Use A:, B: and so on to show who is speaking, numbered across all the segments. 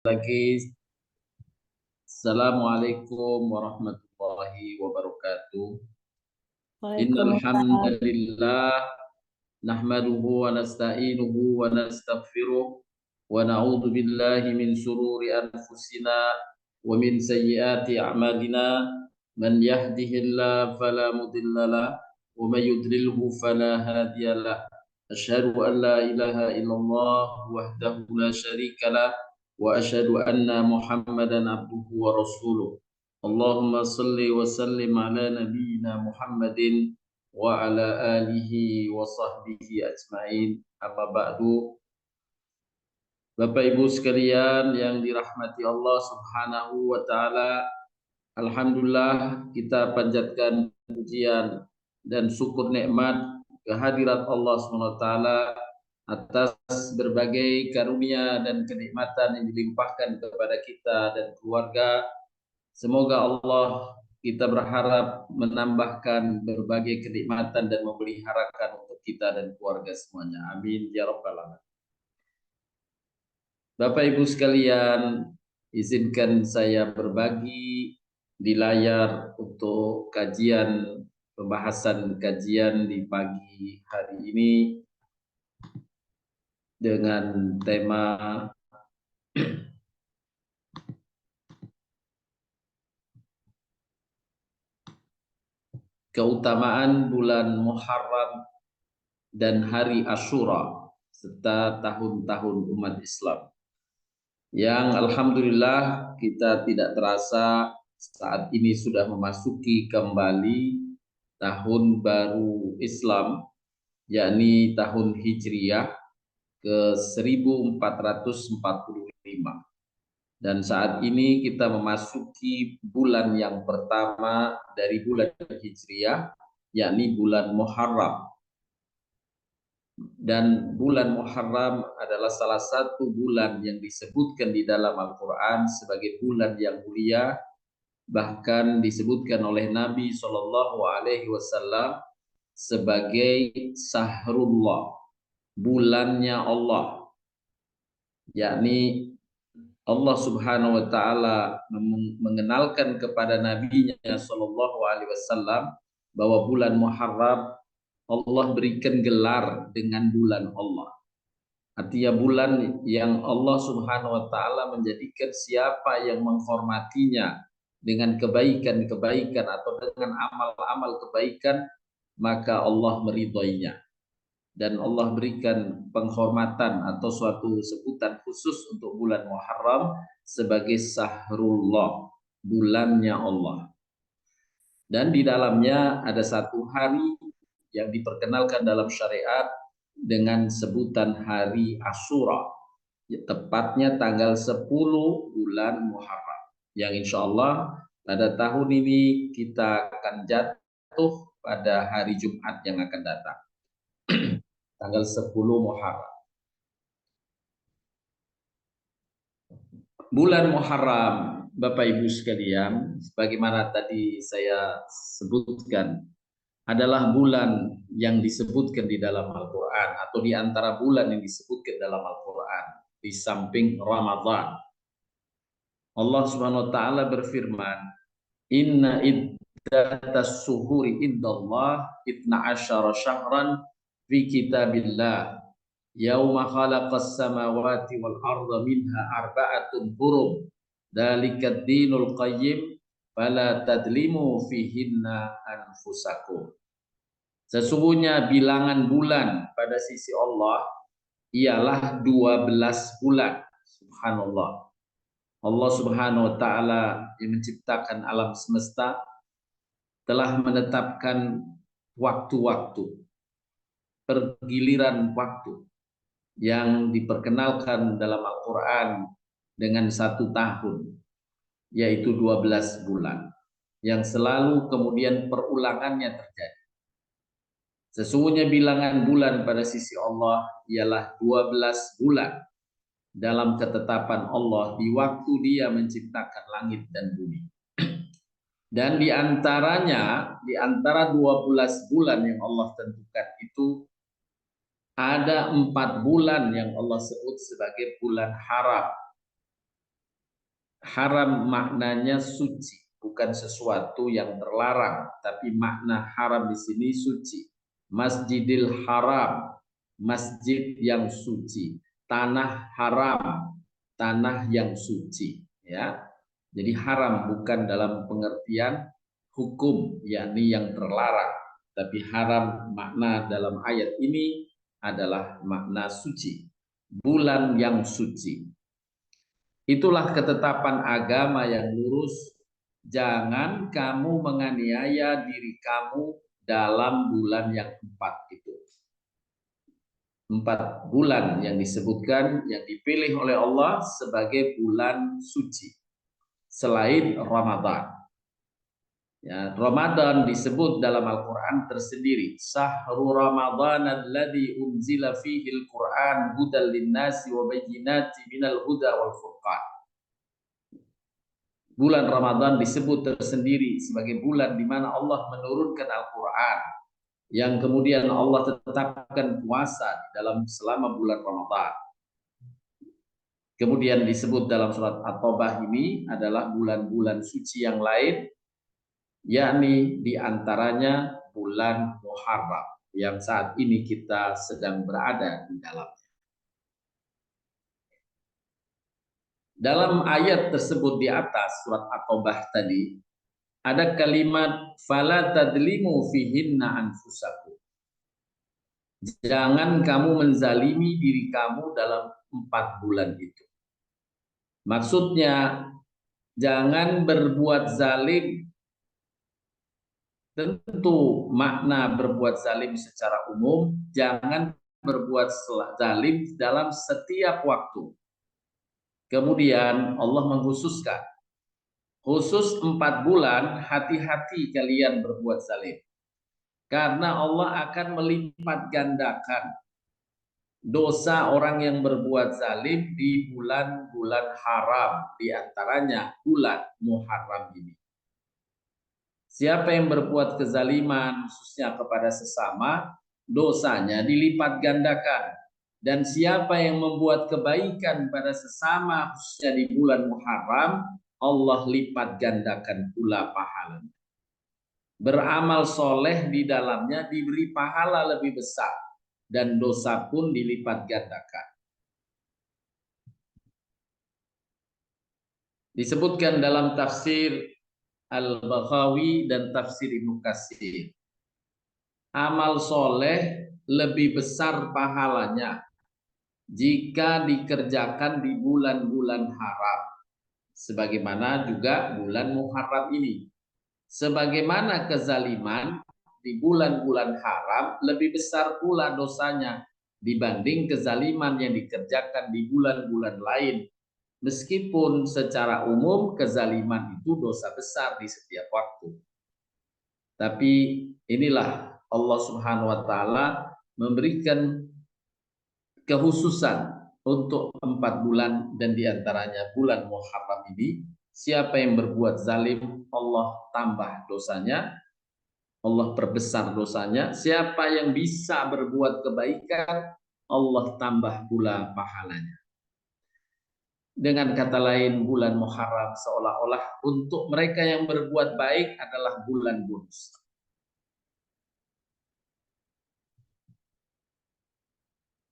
A: lagi. Assalamualaikum warahmatullahi wabarakatuh. Innal
B: Waalaikumsalam.
A: hamdalillah nahmaduhu wa nasta'inuhu wa nastaghfiruh wa na'udzu billahi min shururi anfusina wa min sayyiati a'malina. Man yahdihillahu fala mudhillalah wa may yudlilhu fala hadiyalah. Asyhadu an la ilaha illallah wahdahu la syarikalah wa asyhadu anna Muhammadan abduhu wa rasuluh. Allahumma salli wa sallim ala nabiyyina Muhammadin wa ala alihi wa sahbihi ajmain. Amma ba'du. Bapak Ibu sekalian yang dirahmati Allah Subhanahu wa taala, alhamdulillah kita panjatkan pujian dan syukur nikmat kehadirat Allah Subhanahu wa taala atas berbagai karunia dan kenikmatan yang dilimpahkan kepada kita dan keluarga. Semoga Allah, kita berharap, menambahkan berbagai kenikmatan dan memeliharakan untuk kita dan keluarga semuanya. Amin ya rabbal alamin. Bapak Ibu sekalian, izinkan saya berbagi di layar untuk pembahasan kajian di pagi hari ini dengan tema keutamaan bulan Muharram dan hari Asyura serta tahun-tahun umat Islam, yang alhamdulillah kita tidak terasa saat ini sudah memasuki kembali tahun baru Islam, yakni tahun Hijriah ke 1445. Dan saat ini kita memasuki bulan yang pertama dari bulan Hijriah, yakni bulan Muharram. Dan bulan Muharram adalah salah satu bulan yang disebutkan di dalam Al-Quran sebagai bulan yang mulia. Bahkan disebutkan oleh Nabi SAW sebagai Sahrullah, bulannya Allah. Yakni Allah Subhanahu wa taala mengenalkan kepada nabinya SAW bahwa bulan Muharram Allah berikan gelar dengan bulan Allah. Artinya bulan yang Allah Subhanahu wa taala menjadikan siapa yang menghormatinya dengan kebaikan-kebaikan atau dengan amal-amal kebaikan, maka Allah meridhoinya. Dan Allah berikan penghormatan atau suatu sebutan khusus untuk bulan Muharram sebagai Sahrullah, bulannya Allah. Dan di dalamnya ada satu hari yang diperkenalkan dalam syariat dengan sebutan hari Asyura, tepatnya tanggal 10 bulan Muharram, yang insya Allah pada tahun ini kita akan jatuh pada hari Jumat yang akan datang, tanggal 10 Muharram. Bulan Muharram, Bapak Ibu sekalian, sebagaimana tadi saya sebutkan, adalah bulan yang disebutkan di dalam Al-Quran, atau di antara bulan yang disebutkan dalam Al-Quran di samping Ramadan. Allah Subhanahu wa taala berfirman, "Inna iddatas suhuri indallah 12 syahran fi kitabillah yauma khalaqas samawati wal arda minha arba'atun hurum dalikad dinul qayyim fala tadlimu fihinna anfusakum." Sesungguhnya bilangan bulan pada sisi Allah ialah 12 bulan. Subhanallah. Allah Subhanahu wa taala yang menciptakan alam semesta telah menetapkan waktu-waktu, pergiliran waktu yang diperkenalkan dalam Al-Quran dengan 1 tahun, yaitu 12 bulan, yang selalu kemudian perulangannya terjadi. Sesungguhnya bilangan bulan pada sisi Allah ialah 12 bulan dalam ketetapan Allah di waktu Dia menciptakan langit dan bumi. Dan di antaranya, di antara 12 bulan yang Allah tentukan itu, ada 4 bulan yang Allah sebut sebagai bulan haram. Haram maknanya suci, bukan sesuatu yang terlarang, tapi makna haram di sini suci. Masjidil Haram, masjid yang suci. Tanah haram, tanah yang suci, ya. Jadi haram bukan dalam pengertian hukum, yakni yang terlarang, tapi haram makna dalam ayat ini adalah makna suci, bulan yang suci. Itulah ketetapan agama yang lurus. Jangan kamu menganiaya diri kamu dalam bulan yang 4 itu. 4 bulan yang disebutkan, yang dipilih oleh Allah sebagai bulan suci selain Ramadan. Ya, Ramadan disebut dalam Al-Quran tersendiri. Sahru Ramadan alladzi unzila fihi al-Quran hudal linnasi wa bayyinati minal huda wal furqan. Bulan Ramadan disebut tersendiri sebagai bulan di mana Allah menurunkan Al-Quran, yang kemudian Allah tetapkan puasa dalam selama bulan Ramadan. Kemudian disebut dalam surat At-Taubah ini adalah bulan-bulan suci yang lain, yakni diantaranya bulan Muharram yang saat ini kita sedang berada di dalam. Dalam ayat tersebut di atas surat At-Taubah tadi ada kalimat fala tadlimu fihinna anfusakum. Jangan kamu menzalimi diri kamu dalam 4 bulan itu. Maksudnya jangan berbuat zalim. Tentu makna berbuat zalim secara umum, jangan berbuat zalim dalam setiap waktu. Kemudian Allah mengkhususkan, khusus 4 bulan, hati-hati kalian berbuat zalim. Karena Allah akan melipat gandakan dosa orang yang berbuat zalim di bulan-bulan haram, di antaranya bulan Muharram ini. Siapa yang berbuat kezaliman khususnya kepada sesama, dosanya dilipat gandakan. Dan siapa yang membuat kebaikan pada sesama khususnya di bulan Muharram, Allah lipat gandakan pula pahalanya. Beramal soleh di dalamnya diberi pahala lebih besar dan dosa pun dilipat gandakan. Disebutkan dalam tafsir Al-Baghawi dan tafsir Ibnu Katsir, amal soleh lebih besar pahalanya jika dikerjakan di bulan-bulan haram, sebagaimana juga bulan Muharram ini. Sebagaimana kezaliman di bulan-bulan haram lebih besar pula dosanya dibanding kezaliman yang dikerjakan di bulan-bulan lain. Meskipun secara umum kezaliman itu dosa besar di setiap waktu. Tapi inilah Allah Subhanahu wa taala memberikan kekhususan untuk 4 bulan, dan diantaranya bulan Muharram ini. Siapa yang berbuat zalim, Allah tambah dosanya, Allah perbesar dosanya. Siapa yang bisa berbuat kebaikan, Allah tambah pula pahalanya. Dengan kata lain, bulan Muharram seolah-olah untuk mereka yang berbuat baik adalah bulan bonus.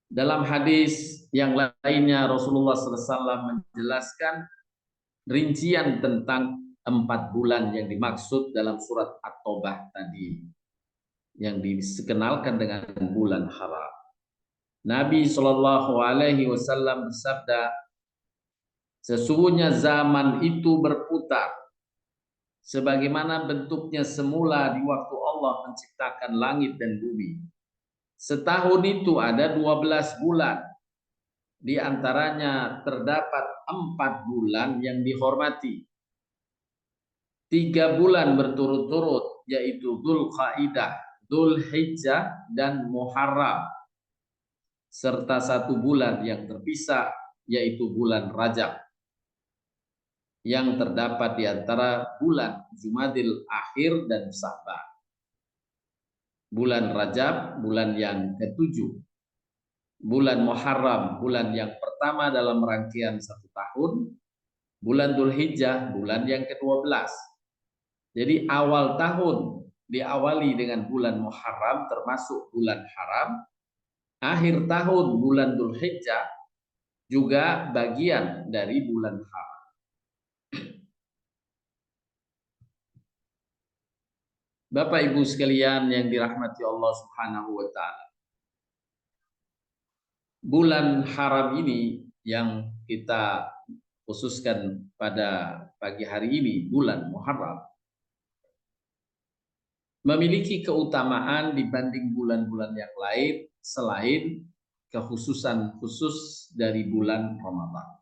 A: Dalam hadis yang lainnya Rasulullah SAW menjelaskan rincian tentang 4 bulan yang dimaksud dalam surat At-Taubah tadi, yang dikenalkan dengan bulan haram. Nabi SAW bersabda, sesungguhnya zaman itu berputar sebagaimana bentuknya semula di waktu Allah menciptakan langit dan bumi. Setahun itu ada 12 bulan. Di antaranya terdapat 4 bulan yang dihormati. 3 bulan berturut-turut, yaitu Dzulqa'dah, Dzulhijjah, dan Muharram. Serta 1 bulan yang terpisah, yaitu bulan Rajab, yang terdapat di antara bulan Jumadil Akhir dan Sa'ban. Bulan Rajab, bulan yang ke-7. Bulan Muharram, bulan yang pertama dalam rangkaian 1 tahun. Bulan Dzulhijjah bulan yang ke-12. Jadi awal tahun diawali dengan bulan Muharram termasuk bulan haram, akhir tahun bulan Dzulhijjah juga bagian dari bulan haram. Bapak Ibu sekalian yang dirahmati Allah Subhanahu wa taala. Bulan haram ini yang kita khususkan pada pagi hari ini, bulan Muharram, memiliki keutamaan dibanding bulan-bulan yang lain selain kekhususan khusus dari bulan Ramadan.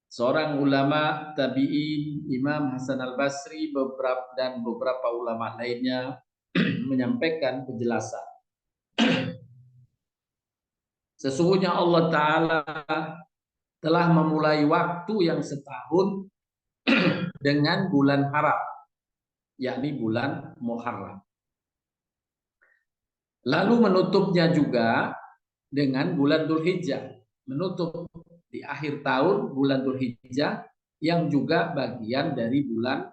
A: Seorang ulama tabi'in, Imam Hasan al-Basri dan beberapa ulama lainnya menyampaikan penjelasan. Sesungguhnya Allah Ta'ala telah memulai waktu yang setahun dengan bulan haram, yakni bulan Muharram. Lalu menutupnya juga dengan bulan Dzulhijjah, menutup di akhir tahun bulan Dzulhijjah yang juga bagian dari bulan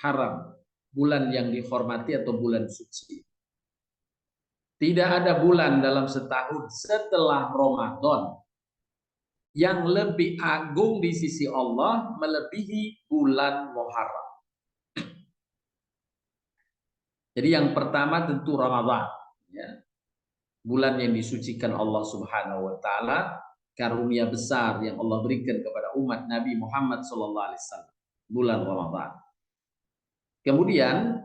A: haram, bulan yang dihormati atau bulan suci. Tidak ada bulan dalam setahun setelah Ramadan yang lebih agung di sisi Allah melebihi bulan Muharram. Jadi yang pertama tentu Ramadan, ya. Bulan yang disucikan Allah Subhanahu wa taala, karunia besar yang Allah berikan kepada umat Nabi Muhammad SAW, bulan Ramadan. Kemudian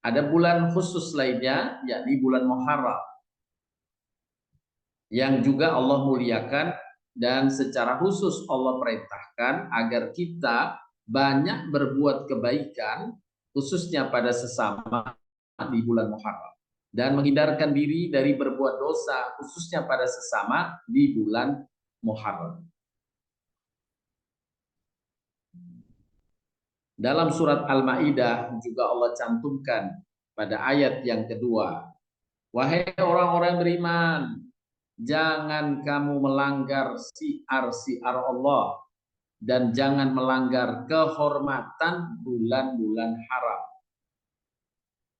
A: ada bulan khusus lainnya, yakni bulan Muharram, yang juga Allah muliakan dan secara khusus Allah perintahkan agar kita banyak berbuat kebaikan, khususnya pada sesama di bulan Muharram, dan menghindarkan diri dari berbuat dosa khususnya pada sesama di bulan Muharram. Dalam surat Al-Maidah juga Allah cantumkan pada ayat yang kedua, wahai orang-orang beriman, jangan kamu melanggar syiar-syiar Allah dan jangan melanggar kehormatan bulan-bulan haram.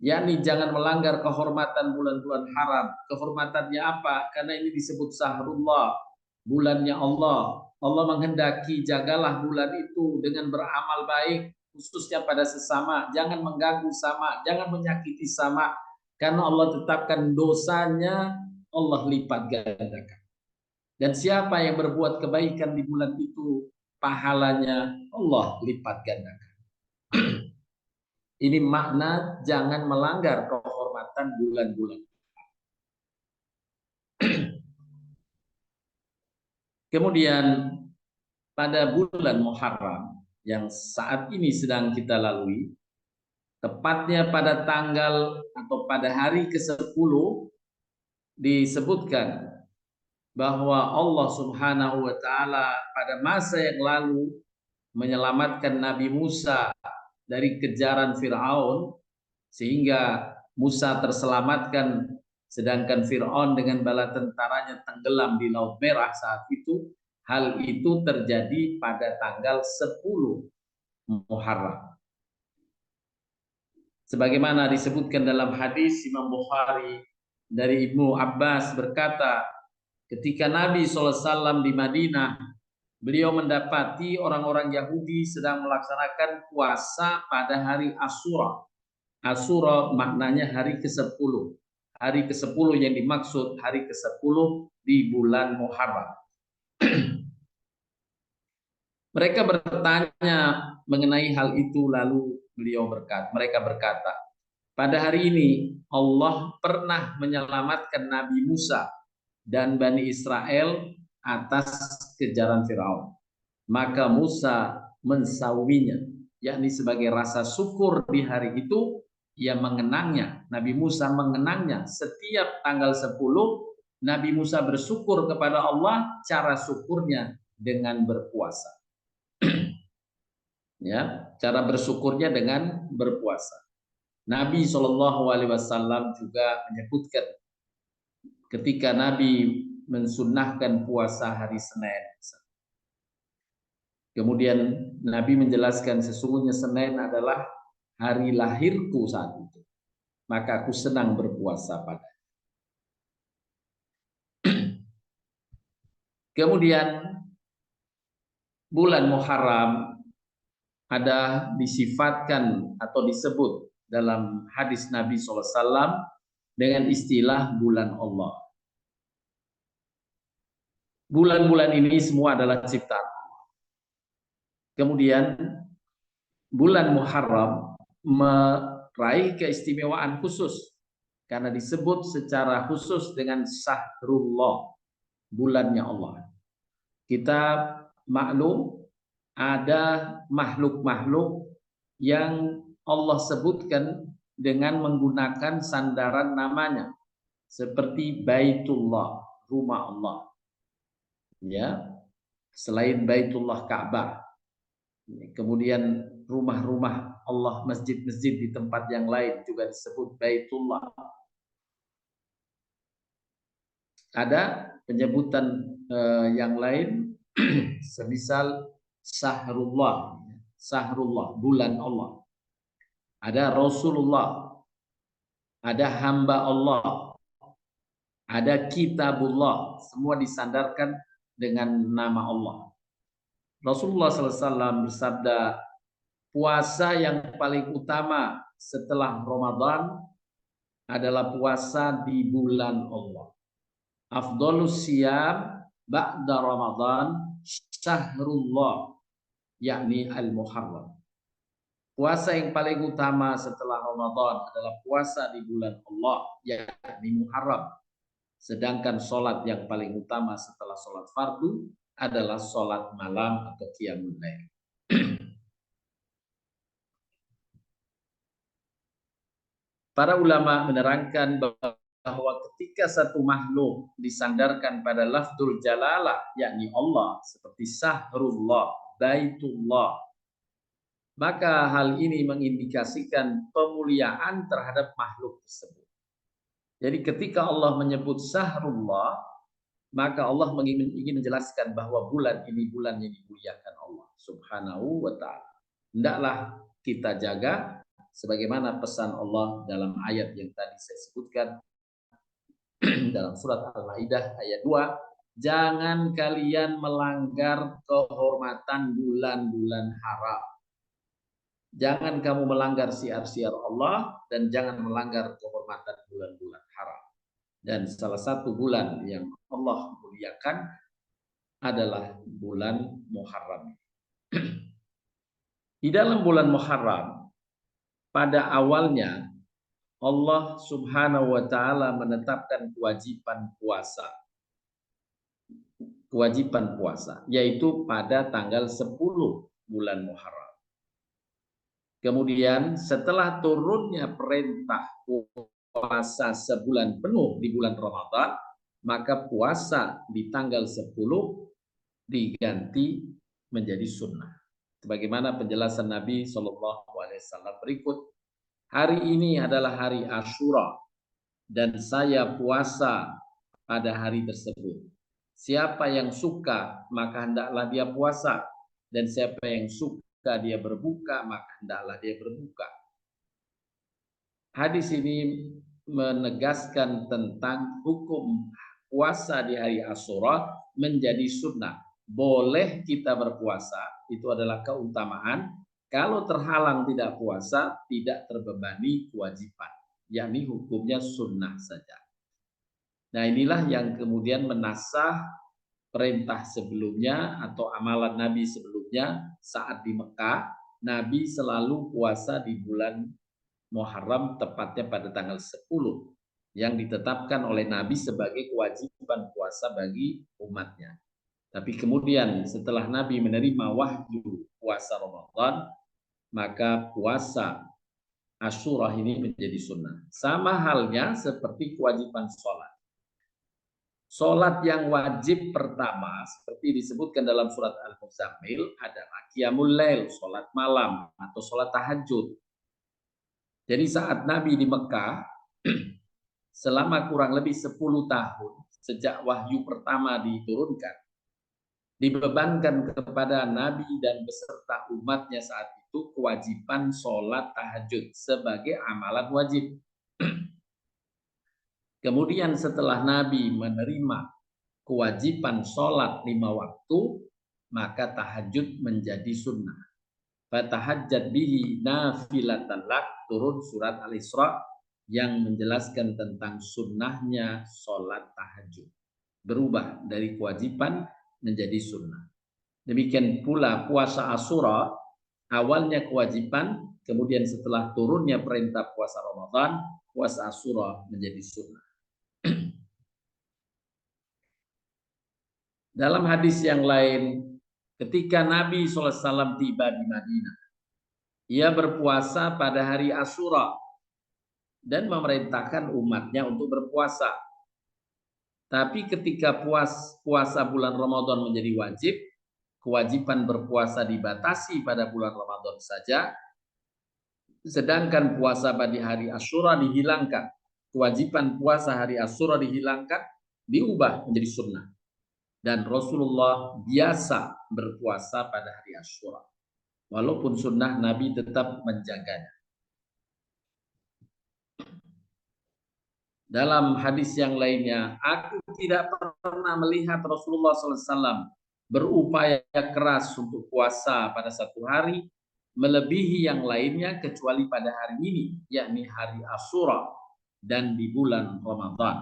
A: Yakni jangan melanggar kehormatan bulan-bulan haram. Kehormatannya apa? Karena ini disebut Syahrullah, bulannya Allah. Allah menghendaki jagalah bulan itu dengan beramal baik, khususnya pada sesama. Jangan mengganggu sama, jangan menyakiti sama. Karena Allah tetapkan dosanya, Allah lipat gandakan. Dan siapa yang berbuat kebaikan di bulan itu, pahalanya Allah lipat gandakan. Ini makna jangan melanggar kehormatan bulan-bulan. Kemudian pada bulan Muharram yang saat ini sedang kita lalui, tepatnya pada tanggal atau pada hari ke-10 disebutkan bahwa Allah Subhanahu wa taala pada masa yang lalu menyelamatkan Nabi Musa dari kejaran Firaun sehingga Musa terselamatkan, sedangkan Firaun dengan bala tentaranya tenggelam di Laut Merah saat itu. Hal itu terjadi pada tanggal 10 Muharram. Sebagaimana disebutkan dalam hadis Imam Bukhari dari Ibnu Abbas berkata, ketika Nabi SAW di Madinah, beliau mendapati orang-orang Yahudi sedang melaksanakan puasa pada hari Asyura. Asyura maknanya hari ke-10. Hari ke-10 yang dimaksud hari ke-10 di bulan Muharram. Mereka bertanya mengenai hal itu, lalu mereka berkata, pada hari ini Allah pernah menyelamatkan Nabi Musa dan Bani Israel atas kejaran Firaun. Maka Musa mensauminya, yakni sebagai rasa syukur di hari itu, ia mengenangnya. Nabi Musa mengenangnya setiap tanggal 10. Nabi Musa bersyukur kepada Allah, cara syukurnya dengan berpuasa. Ya, cara bersyukurnya dengan berpuasa. Nabi SAW juga menyebutkan ketika Nabi mensunnahkan puasa hari Senin. Kemudian Nabi menjelaskan sesungguhnya Senin adalah hari lahirku saat itu. Maka aku senang berpuasa pada. Kemudian bulan Muharram ada disifatkan atau disebut dalam hadis Nabi SAW dengan istilah bulan Allah. Bulan-bulan ini semua adalah ciptaan. Kemudian bulan Muharram meraih keistimewaan khusus karena disebut secara khusus dengan Syahrullah, bulannya Allah. Kita maklum ada makhluk-makhluk yang Allah sebutkan dengan menggunakan sandaran namanya, seperti Baitullah, rumah Allah. Ya, selain Baitullah Ka'bah. Kemudian rumah-rumah Allah, masjid-masjid di tempat yang lain juga disebut Baitullah. Ada penyebutan yang lain semisal Sahrullah, Sahrullah, bulan Allah. Ada Rasulullah, ada hamba Allah, ada Kitabullah, semua disandarkan dengan nama Allah. Rasulullah SAW bersabda, puasa yang paling utama setelah Ramadan adalah puasa di bulan Allah. Afdhalus siyam ba'da Ramadan syahrullah, yakni al-Muharram. Puasa yang paling utama setelah Ramadan adalah puasa di bulan Allah, yakni Muharram. Sedangkan sholat yang paling utama setelah sholat fardu adalah sholat malam atau qiyamul lail. Para ulama menerangkan bahwa ketika satu makhluk disandarkan pada lafdzul jalalah, yakni Allah, seperti Sahrullah, Baitullah, maka hal ini mengindikasikan pemuliaan terhadap makhluk tersebut. Jadi ketika Allah menyebut Sahrullah, maka Allah ingin menjelaskan bahwa bulan ini bulan yang dimuliakan Allah Subhanahu wa ta'ala. Hendaklah kita jaga sebagaimana pesan Allah dalam ayat yang tadi saya sebutkan dalam surat Al-Maidah ayat 2, jangan kalian melanggar kehormatan bulan-bulan haram. Jangan kamu melanggar syiar-syiar Allah dan jangan melanggar kehormatan bulan-bulan haram. Dan salah satu bulan yang Allah muliakan adalah bulan Muharram. Di dalam bulan Muharram, pada awalnya Allah Subhanahu wa ta'ala menetapkan kewajiban puasa. Kewajiban puasa, yaitu pada tanggal 10 bulan Muharram. Kemudian setelah turunnya perintah puasa sebulan penuh di bulan Ramadan, maka puasa di tanggal 10 diganti menjadi sunnah. Sebagaimana penjelasan Nabi SAW berikut, hari ini adalah hari Ashura dan saya puasa pada hari tersebut. Siapa yang suka maka hendaklah dia puasa, dan siapa yang suka dia berbuka maka hendaklah dia berbuka. Hadis ini menegaskan tentang hukum puasa di hari Ashura menjadi sunnah. Boleh kita berpuasa, itu adalah keutamaan. Kalau terhalang tidak puasa, tidak terbebani kewajiban, yakni hukumnya sunnah saja. Nah, inilah yang kemudian menasah perintah sebelumnya atau amalan Nabi sebelumnya. Saat di Mekah, Nabi selalu puasa di bulan Muharram, tepatnya pada tanggal 10, yang ditetapkan oleh Nabi sebagai kewajiban puasa bagi umatnya. Tapi kemudian setelah Nabi menerima wahyu puasa Ramadan, maka puasa Asyura ini menjadi sunnah. Sama halnya seperti kewajiban sholat. Sholat yang wajib pertama seperti disebutkan dalam surat Al-Muzammil adalah qiyamul lail, sholat malam atau sholat tahajud. Jadi saat Nabi di Mekah selama kurang lebih 10 tahun sejak wahyu pertama diturunkan, dibebankan kepada Nabi dan beserta umatnya saat itu kewajiban sholat tahajud sebagai amalan wajib. Kemudian setelah Nabi menerima kewajiban sholat 5 waktu, maka tahajud menjadi sunnah. Fatahajjad bihi nafilatan lak, turun surat Al-Isra yang menjelaskan tentang sunnahnya sholat tahajud. Berubah dari kewajiban menjadi sunnah. Demikian pula puasa Asyura, awalnya kewajiban, kemudian setelah turunnya perintah puasa Ramadan, puasa Asyura menjadi sunnah. Dalam hadis yang lain, ketika Nabi SAW tiba di Madinah, ia berpuasa pada hari Asyura dan memerintahkan umatnya untuk berpuasa. Tapi ketika puasa bulan Ramadan menjadi wajib, kewajiban berpuasa dibatasi pada bulan Ramadan saja, sedangkan puasa pada hari Asyura dihilangkan. Kewajiban puasa hari Asyura dihilangkan, diubah menjadi sunnah. Dan Rasulullah biasa berpuasa pada hari Asyura. Walaupun sunnah, Nabi tetap menjaganya. Dalam hadis yang lainnya, aku tidak pernah melihat Rasulullah SAW berupaya keras untuk puasa pada satu hari melebihi yang lainnya kecuali pada hari ini, yakni hari Asyura dan di bulan Ramadan.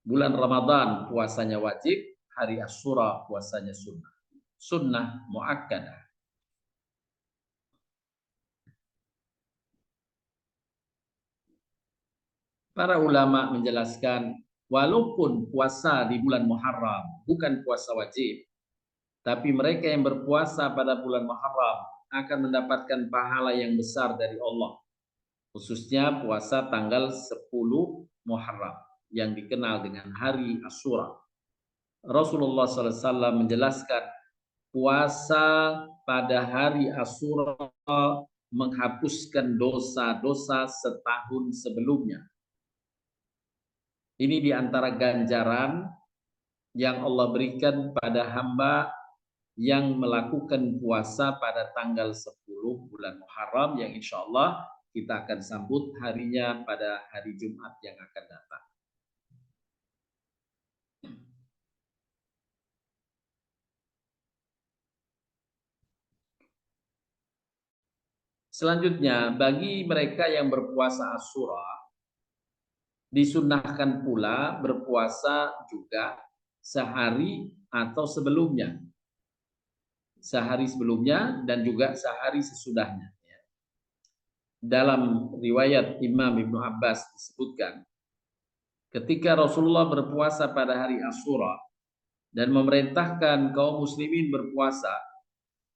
A: Bulan Ramadan puasanya wajib, hari Asyura puasanya sunnah. Sunnah muakkadah. Para ulama menjelaskan, walaupun puasa di bulan Muharram bukan puasa wajib, tapi mereka yang berpuasa pada bulan Muharram akan mendapatkan pahala yang besar dari Allah. Khususnya puasa tanggal 10 Muharram yang dikenal dengan hari Asyura. Rasulullah SAW menjelaskan, puasa pada hari Asyura menghapuskan dosa-dosa setahun sebelumnya. Ini diantara ganjaran yang Allah berikan pada hamba yang melakukan puasa pada tanggal 10 bulan Muharram, yang insya Allah kita akan sambut harinya pada hari Jumat yang akan datang. Selanjutnya, bagi mereka yang berpuasa Asyura, disunnahkan pula berpuasa juga sehari atau sebelumnya. Sehari sebelumnya dan juga sehari sesudahnya. Dalam riwayat Imam Ibnu Abbas disebutkan, ketika Rasulullah berpuasa pada hari Asyura dan memerintahkan kaum muslimin berpuasa,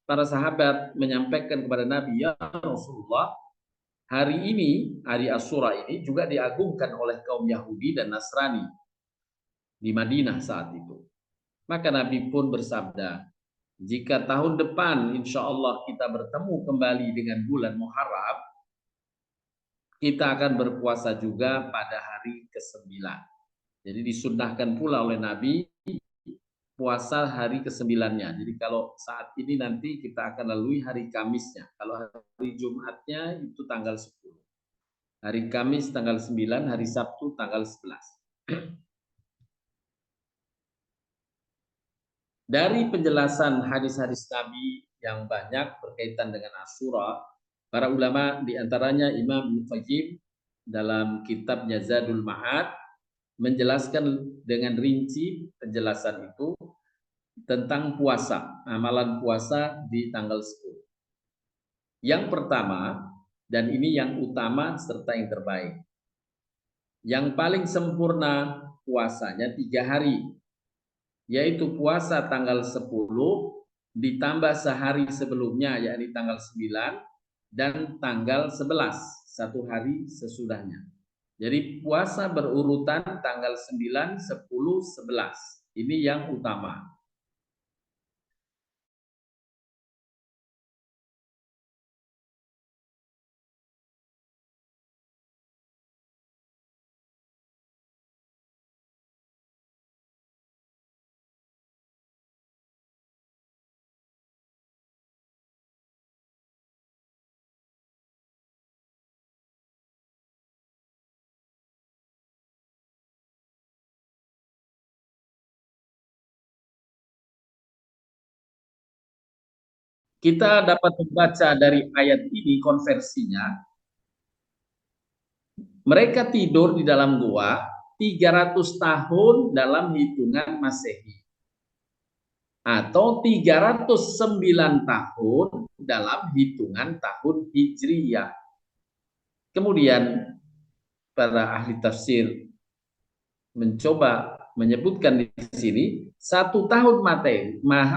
A: para sahabat menyampaikan kepada Nabi, ya Rasulullah, hari ini, hari Asyura ini juga diagungkan oleh kaum Yahudi dan Nasrani di Madinah saat itu. Maka Nabi pun bersabda, jika tahun depan insya Allah kita bertemu kembali dengan bulan Muharram, kita akan berpuasa juga pada hari ke-9. Jadi disunnahkan pula oleh Nabi puasa hari ke-9-nya. Jadi kalau saat ini nanti kita akan lalui hari Kamisnya. Kalau hari Jumatnya itu tanggal 10. Hari Kamis tanggal 9, hari Sabtu tanggal 11. Dari penjelasan hadis-hadis Nabi yang banyak berkaitan dengan Asyura, para ulama diantaranya Imam Ibnu Qayyim dalam kitabnya Zadul Ma'ad menjelaskan dengan rinci penjelasan itu tentang puasa, amalan puasa di tanggal 10. Yang pertama, dan ini yang utama serta yang terbaik, yang paling sempurna puasanya 3 hari, yaitu puasa tanggal 10 ditambah sehari sebelumnya, yakni tanggal 9, dan tanggal 11, satu hari sesudahnya. Jadi puasa berurutan tanggal 9, 10, 11. Ini yang utama. Kita dapat membaca dari ayat ini konversinya, mereka tidur di dalam gua 300 tahun dalam hitungan Masehi atau 309 tahun dalam hitungan tahun Hijriyah. Kemudian para ahli tafsir mencoba menyebutkan di sini 1 tahun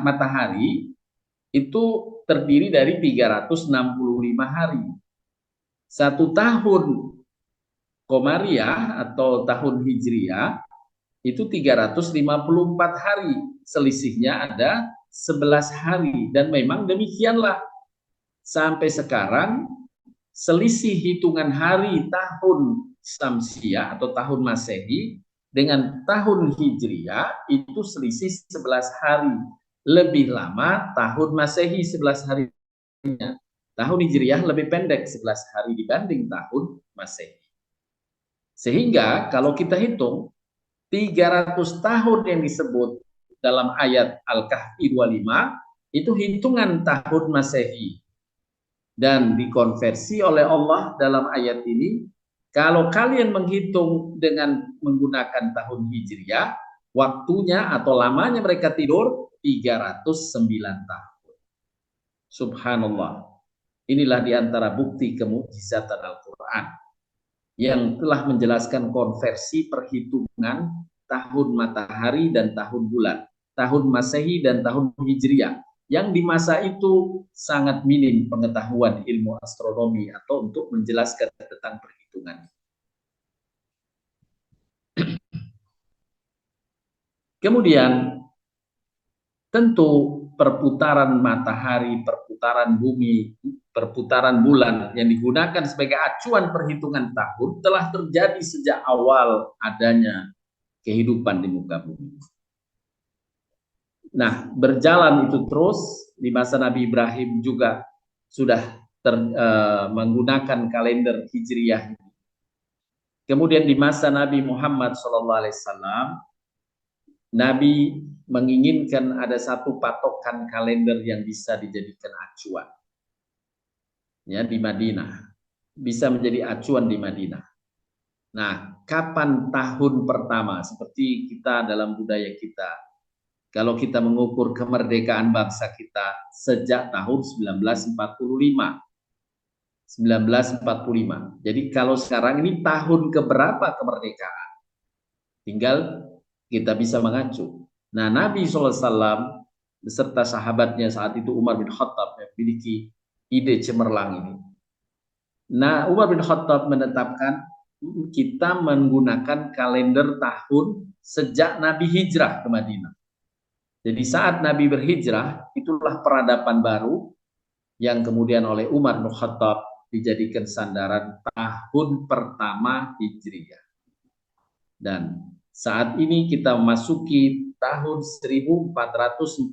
A: matahari itu terdiri dari 365 hari. 1 tahun Komariah atau tahun Hijriah itu 354 hari. Selisihnya ada 11 hari. Dan memang demikianlah. Sampai sekarang selisih hitungan hari tahun Syamsiah atau tahun Masehi dengan tahun Hijriah itu selisih 11 hari. Lebih lama tahun Masehi 11 harinya. Tahun Hijriah lebih pendek 11 hari dibanding tahun Masehi. Sehingga kalau kita hitung 300 tahun yang disebut dalam ayat Al-Kahfi 25 itu hitungan tahun Masehi dan dikonversi oleh Allah dalam ayat ini. Kalau kalian menghitung dengan menggunakan tahun Hijriah, waktunya atau lamanya mereka tidur 309 tahun. Subhanallah. Inilah diantara bukti kemukjizatan Al-Quran yang telah menjelaskan konversi perhitungan tahun matahari dan tahun bulan, tahun Masehi dan tahun Hijriah, yang di masa itu sangat minim pengetahuan ilmu astronomi atau untuk menjelaskan tentang perhitungan. Kemudian tentu perputaran matahari, perputaran bumi, perputaran bulan yang digunakan sebagai acuan perhitungan tahun telah terjadi sejak awal adanya kehidupan di muka bumi. Nah, berjalan itu terus di masa Nabi Ibrahim juga sudah menggunakan kalender Hijriyah. Kemudian di masa Nabi Muhammad SAW, Nabi menginginkan ada satu patokan kalender yang bisa dijadikan acuan. Ya, di Madinah. Bisa menjadi acuan di Madinah. Nah, kapan tahun pertama? Seperti kita dalam budaya kita, kalau kita mengukur kemerdekaan bangsa kita sejak tahun 1945. 1945. Jadi kalau sekarang ini tahun keberapa kemerdekaan? Tinggal kita bisa mengacu. Nah, Nabi SAW beserta sahabatnya saat itu Umar bin Khattab yang memiliki ide cemerlang ini. Nah, Umar bin Khattab menetapkan kita menggunakan kalender tahun sejak Nabi hijrah ke Madinah. Jadi saat Nabi berhijrah, itulah peradaban baru yang kemudian oleh Umar bin Khattab dijadikan sandaran tahun pertama Hijriah. Dan saat ini kita memasuki tahun 1445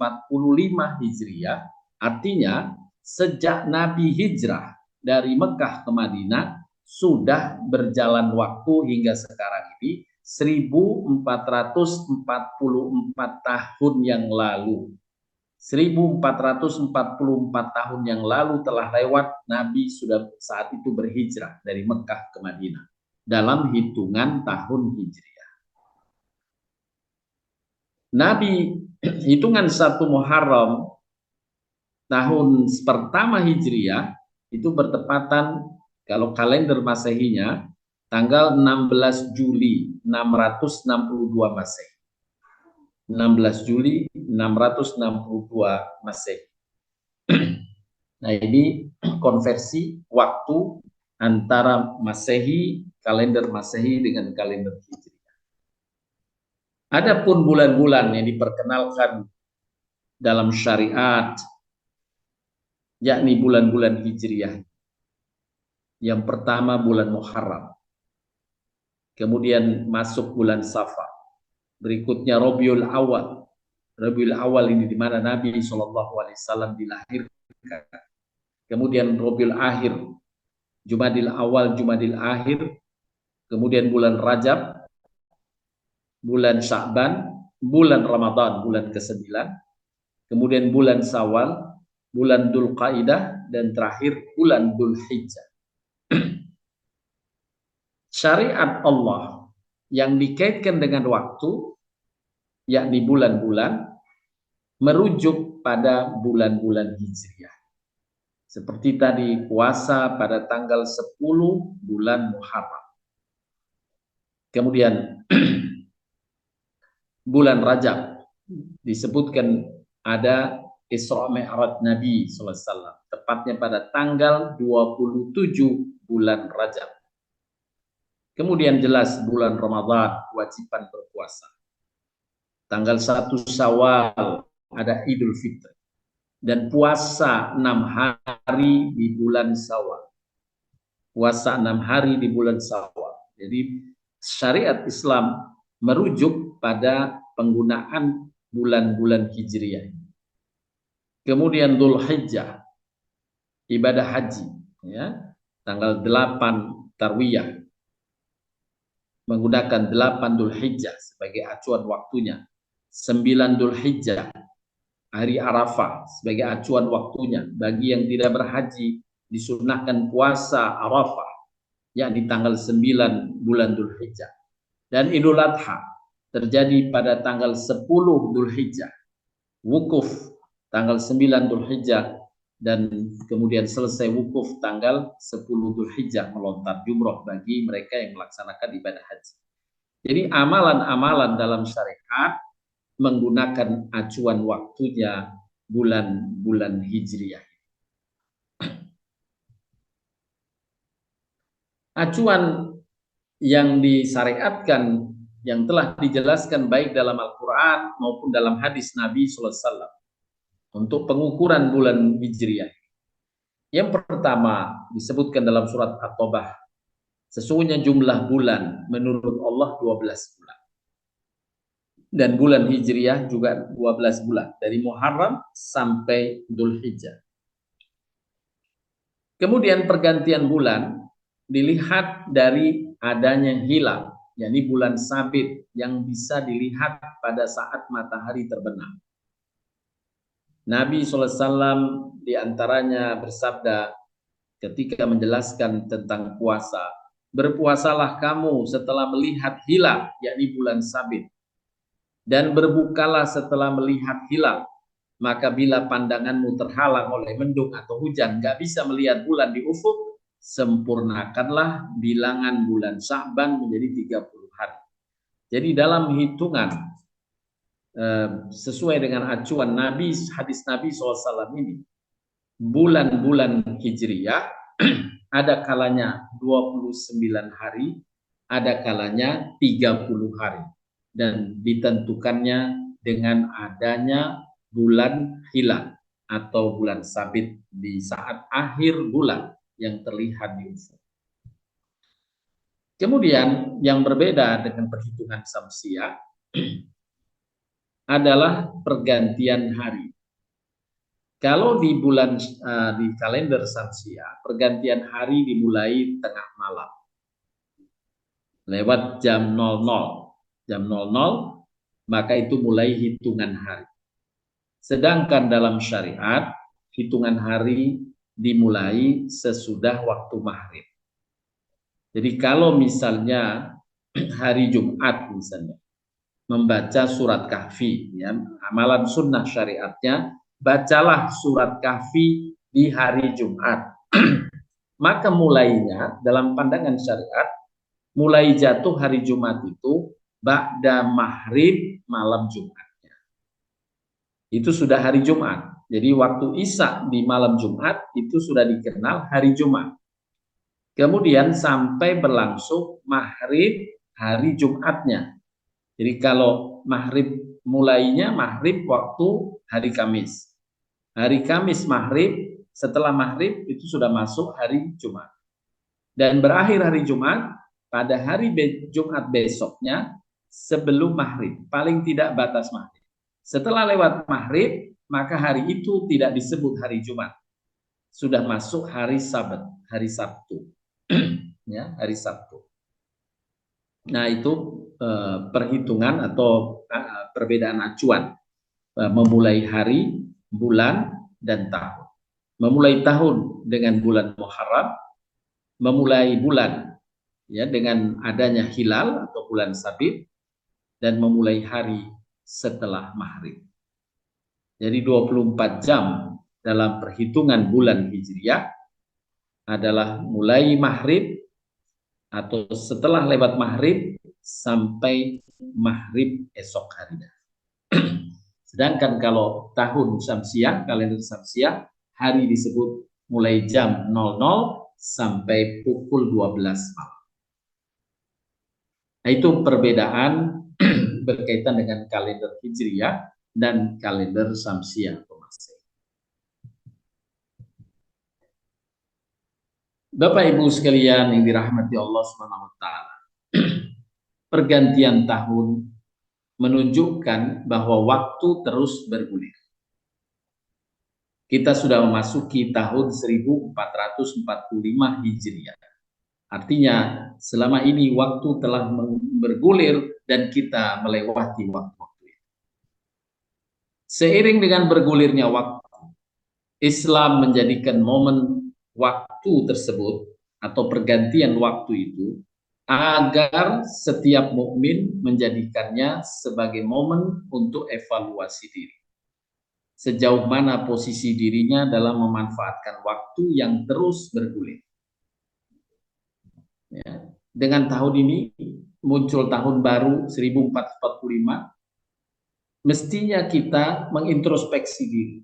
A: Hijriah, artinya sejak Nabi hijrah dari Mekah ke Madinah sudah berjalan waktu hingga sekarang ini 1444 tahun yang lalu. 1444 tahun yang lalu telah lewat, Nabi sudah saat itu berhijrah dari Mekah ke Madinah dalam hitungan tahun Hijriah. Nabi hitungan 1 Muharram tahun pertama Hijriah itu bertepatan kalau kalender Masehinya tanggal 16 Juli 662 Masehi. 16 Juli 662 Masehi. Nah, ini konversi waktu antara Masehi, kalender Masehi dengan kalender Hijriah. Adapun bulan-bulan yang diperkenalkan dalam syariat, yakni bulan-bulan Hijriah. Yang pertama bulan Muharram. Kemudian masuk bulan Safar. Berikutnya Rabiul Awal. Rabiul Awal ini di mana Nabi SAW dilahirkan. Kemudian Rabiul Akhir, Jumadil Awal, Jumadil Akhir, kemudian bulan Rajab, bulan Sya'ban, bulan Ramadan, bulan ke-9, kemudian bulan Syawal, bulan Dzulqa'dah, dan terakhir bulan Dzulhijjah. Syariat Allah yang dikaitkan dengan waktu, yakni bulan-bulan, merujuk pada bulan-bulan Hijriah. Seperti tadi, puasa pada tanggal 10 bulan Muharram. Kemudian bulan Rajab disebutkan ada Isra Mi'raj Nabi SAW, tepatnya pada tanggal 27 bulan Rajab. Kemudian jelas bulan Ramadan, kewajiban berpuasa. Tanggal 1 Syawal ada Idul Fitri. Dan puasa 6 hari di bulan Syawal. Puasa 6 hari di bulan Syawal. Jadi syariat Islam merujuk pada penggunaan bulan-bulan Hijriah. Kemudian Dzulhijjah, ibadah haji, ya, tanggal 8 Tarwiyah, menggunakan 8 Dzulhijjah sebagai acuan waktunya. 9 Dzulhijjah, hari Arafah, sebagai acuan waktunya. Bagi yang tidak berhaji, disunahkan puasa Arafah, yakni tanggal 9 bulan Dzulhijjah. Dan Idul Adha terjadi pada tanggal 10 Dzulhijjah. Wukuf tanggal 9 Dzulhijjah, dan kemudian selesai wukuf tanggal 10 Dzulhijjah, melontar jumroh bagi mereka yang melaksanakan ibadah haji. Jadi amalan-amalan dalam syariat menggunakan acuan waktunya bulan-bulan Hijriah. Acuan yang disyariatkan yang telah dijelaskan baik dalam Al-Quran maupun dalam hadis Nabi SAW untuk pengukuran bulan Hijriah. Yang pertama disebutkan dalam surat At-Taubah, sesungguhnya jumlah bulan menurut Allah 12 bulan. Dan bulan Hijriah juga 12 bulan, dari Muharram sampai Dzulhijjah. Kemudian pergantian bulan dilihat dari adanya hilal, yakni bulan sabit yang bisa dilihat pada saat matahari terbenam. Nabi SAW diantaranya bersabda ketika menjelaskan tentang puasa, berpuasalah kamu setelah melihat hilal, yakni bulan sabit, dan berbukalah setelah melihat hilal. Maka bila pandanganmu terhalang oleh mendung atau hujan, gak bisa melihat bulan di ufuk, sempurnakanlah bilangan bulan Sya'ban menjadi 30 hari. Jadi dalam hitungan sesuai dengan acuan Nabi, hadis Nabi SAW ini, bulan-bulan Hijriyah ada kalanya 29 hari, ada kalanya 30 hari, dan ditentukannya dengan adanya bulan hilal atau bulan sabit di saat akhir bulan yang terlihat di ufuk. Kemudian yang berbeda dengan perhitungan Syamsiah adalah pergantian hari. Kalau di bulan di kalender Syamsiah, pergantian hari dimulai tengah malam lewat jam 00. Jam 00 maka itu mulai hitungan hari. Sedangkan dalam syariat hitungan hari dimulai sesudah waktu maghrib. Jadi kalau misalnya hari Jumat misalnya membaca surat Kahfi, ya, amalan sunnah syariatnya, bacalah surat Kahfi di hari Jumat. Maka mulainya dalam pandangan syariat, mulai jatuh hari Jumat itu ba'da maghrib malam Jumatnya. Itu sudah hari Jumat. Jadi waktu Isya di malam Jumat itu sudah dikenal hari Jumat. Kemudian sampai berlangsung maghrib hari Jumatnya. Jadi kalau maghrib mulainya maghrib waktu hari Kamis. Hari Kamis maghrib, setelah maghrib itu sudah masuk hari Jumat. Dan berakhir hari Jumat pada hari Jumat besoknya sebelum maghrib, paling tidak batas maghrib. Setelah lewat maghrib, maka hari itu tidak disebut hari Jumat. Sudah masuk hari Sabat, hari Sabtu. Ya, hari Sabtu. Nah, itu perhitungan atau perbedaan acuan memulai hari, bulan, dan tahun. Memulai tahun dengan bulan Muharram, memulai bulan ya dengan adanya hilal atau bulan sabit, dan memulai hari setelah maghrib. Jadi 24 jam dalam perhitungan bulan Hijriah adalah mulai maghrib atau setelah lewat maghrib sampai maghrib esok harinya. Sedangkan kalau tahun Syamsiah, kalender Syamsiah, hari disebut mulai jam 00 sampai pukul 12 malam. Nah, itu perbedaan berkaitan dengan kalender Hijriah dan kalender Syamsiah. Bapak Ibu sekalian yang dirahmati Allah SWT, pergantian tahun menunjukkan bahwa waktu terus bergulir. Kita sudah memasuki tahun 1445 Hijriah. Artinya selama ini waktu telah bergulir dan kita melewati waktu-waktu itu. Seiring dengan bergulirnya waktu, Islam menjadikan momen waktu tersebut atau pergantian waktu itu agar setiap mukmin menjadikannya sebagai momen untuk evaluasi diri. Sejauh mana posisi dirinya dalam memanfaatkan waktu yang terus bergulir. Ya. Dengan tahun ini muncul tahun baru 1445, mestinya kita mengintrospeksi diri.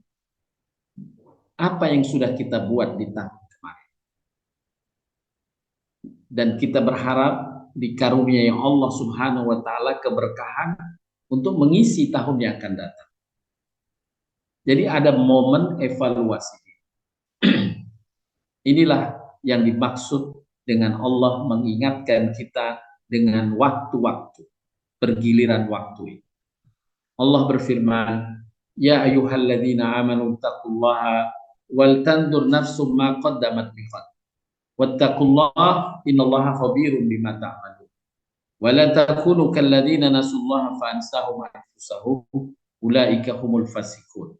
A: Apa yang sudah kita buat di tahun kemarin? Dan kita berharap dikaruniai Allah Subhanahu wa taala keberkahan untuk mengisi tahun yang akan datang. Jadi ada momen evaluasi. Inilah yang dimaksud dengan Allah mengingatkan kita dengan waktu-waktu, pergiliran waktu ini. Allah berfirman, "Ya ayyuhalladzina amanu taqullaha wal tandur nafsum ma qaddamat lighad. Wattaqullaha innallaha khabirum bima ta'malun. Wa la takunu kalladzina nasullaha fa ansahum anfusahum ulaika humul fasiqun."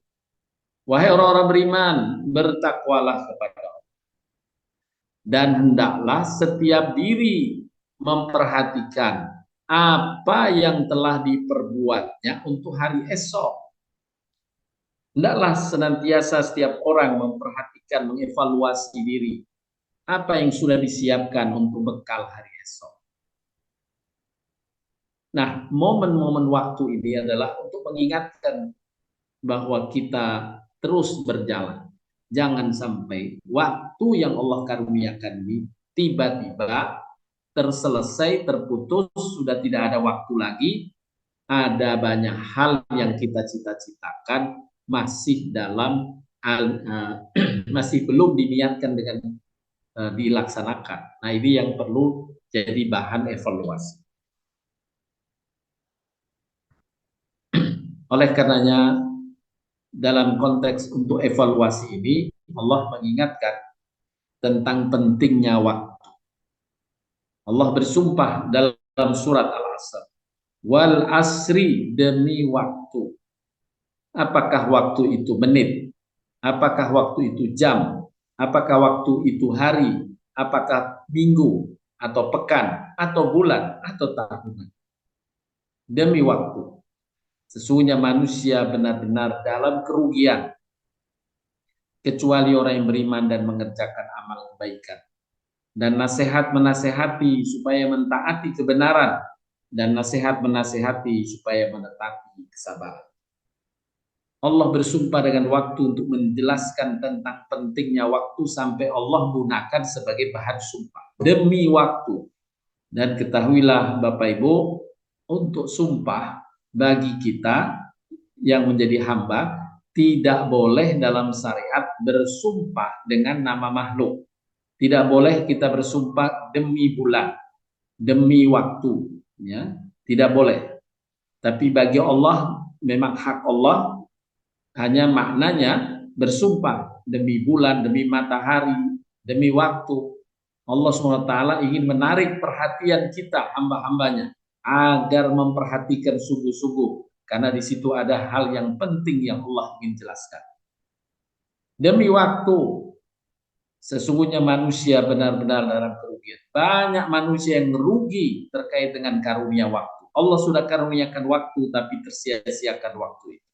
A: Wahai orang-orang beriman, bertakwalah kepada Allah. Dan hendaklah setiap diri memperhatikan apa yang telah diperbuatnya untuk hari esok. Hendaklah senantiasa setiap orang memperhatikan, mengevaluasi diri. Apa yang sudah disiapkan untuk bekal hari esok. Nah, momen-momen waktu ini adalah untuk mengingatkan bahwa kita terus berjalan. Jangan sampai waktu yang Allah karuniakan ini tiba-tiba terselesai, terputus, sudah tidak ada waktu lagi. Ada banyak hal yang kita cita-citakan masih dalam masih belum diniatkan dengan dilaksanakan. Nah, ini yang perlu jadi bahan evaluasi. Oleh karenanya, dalam konteks untuk evaluasi ini, Allah mengingatkan tentang pentingnya waktu. Allah bersumpah dalam surat Al-Asr, wal asri, demi waktu. Apakah waktu itu menit? Apakah waktu itu jam? Apakah waktu itu hari? Apakah minggu? Atau pekan? Atau bulan? Atau tahunan? Demi waktu. Sesungguhnya manusia benar-benar dalam kerugian, kecuali orang yang beriman dan mengerjakan amal kebaikan. Dan nasihat menasehati supaya mentaati kebenaran, dan nasihat menasehati supaya menetapi kesabaran. Allah bersumpah dengan waktu untuk menjelaskan tentang pentingnya waktu sampai Allah gunakan sebagai bahan sumpah. Demi waktu. Dan ketahuilah Bapak Ibu, untuk sumpah bagi kita yang menjadi hamba, tidak boleh dalam syariat bersumpah dengan nama makhluk. Tidak boleh kita bersumpah demi bulan, demi waktu, ya, tidak boleh. Tapi bagi Allah memang hak Allah, hanya maknanya bersumpah demi bulan, demi matahari, demi waktu. Allah SWT ingin menarik perhatian kita, hamba-hambanya, agar memperhatikan sungguh-sungguh, karena di situ ada hal yang penting yang Allah ingin jelaskan. Demi waktu, sesungguhnya manusia benar-benar dalam kerugian. Banyak manusia yang merugi terkait dengan karunia waktu. Allah sudah karuniakan waktu, tapi tersia-siakan waktu itu.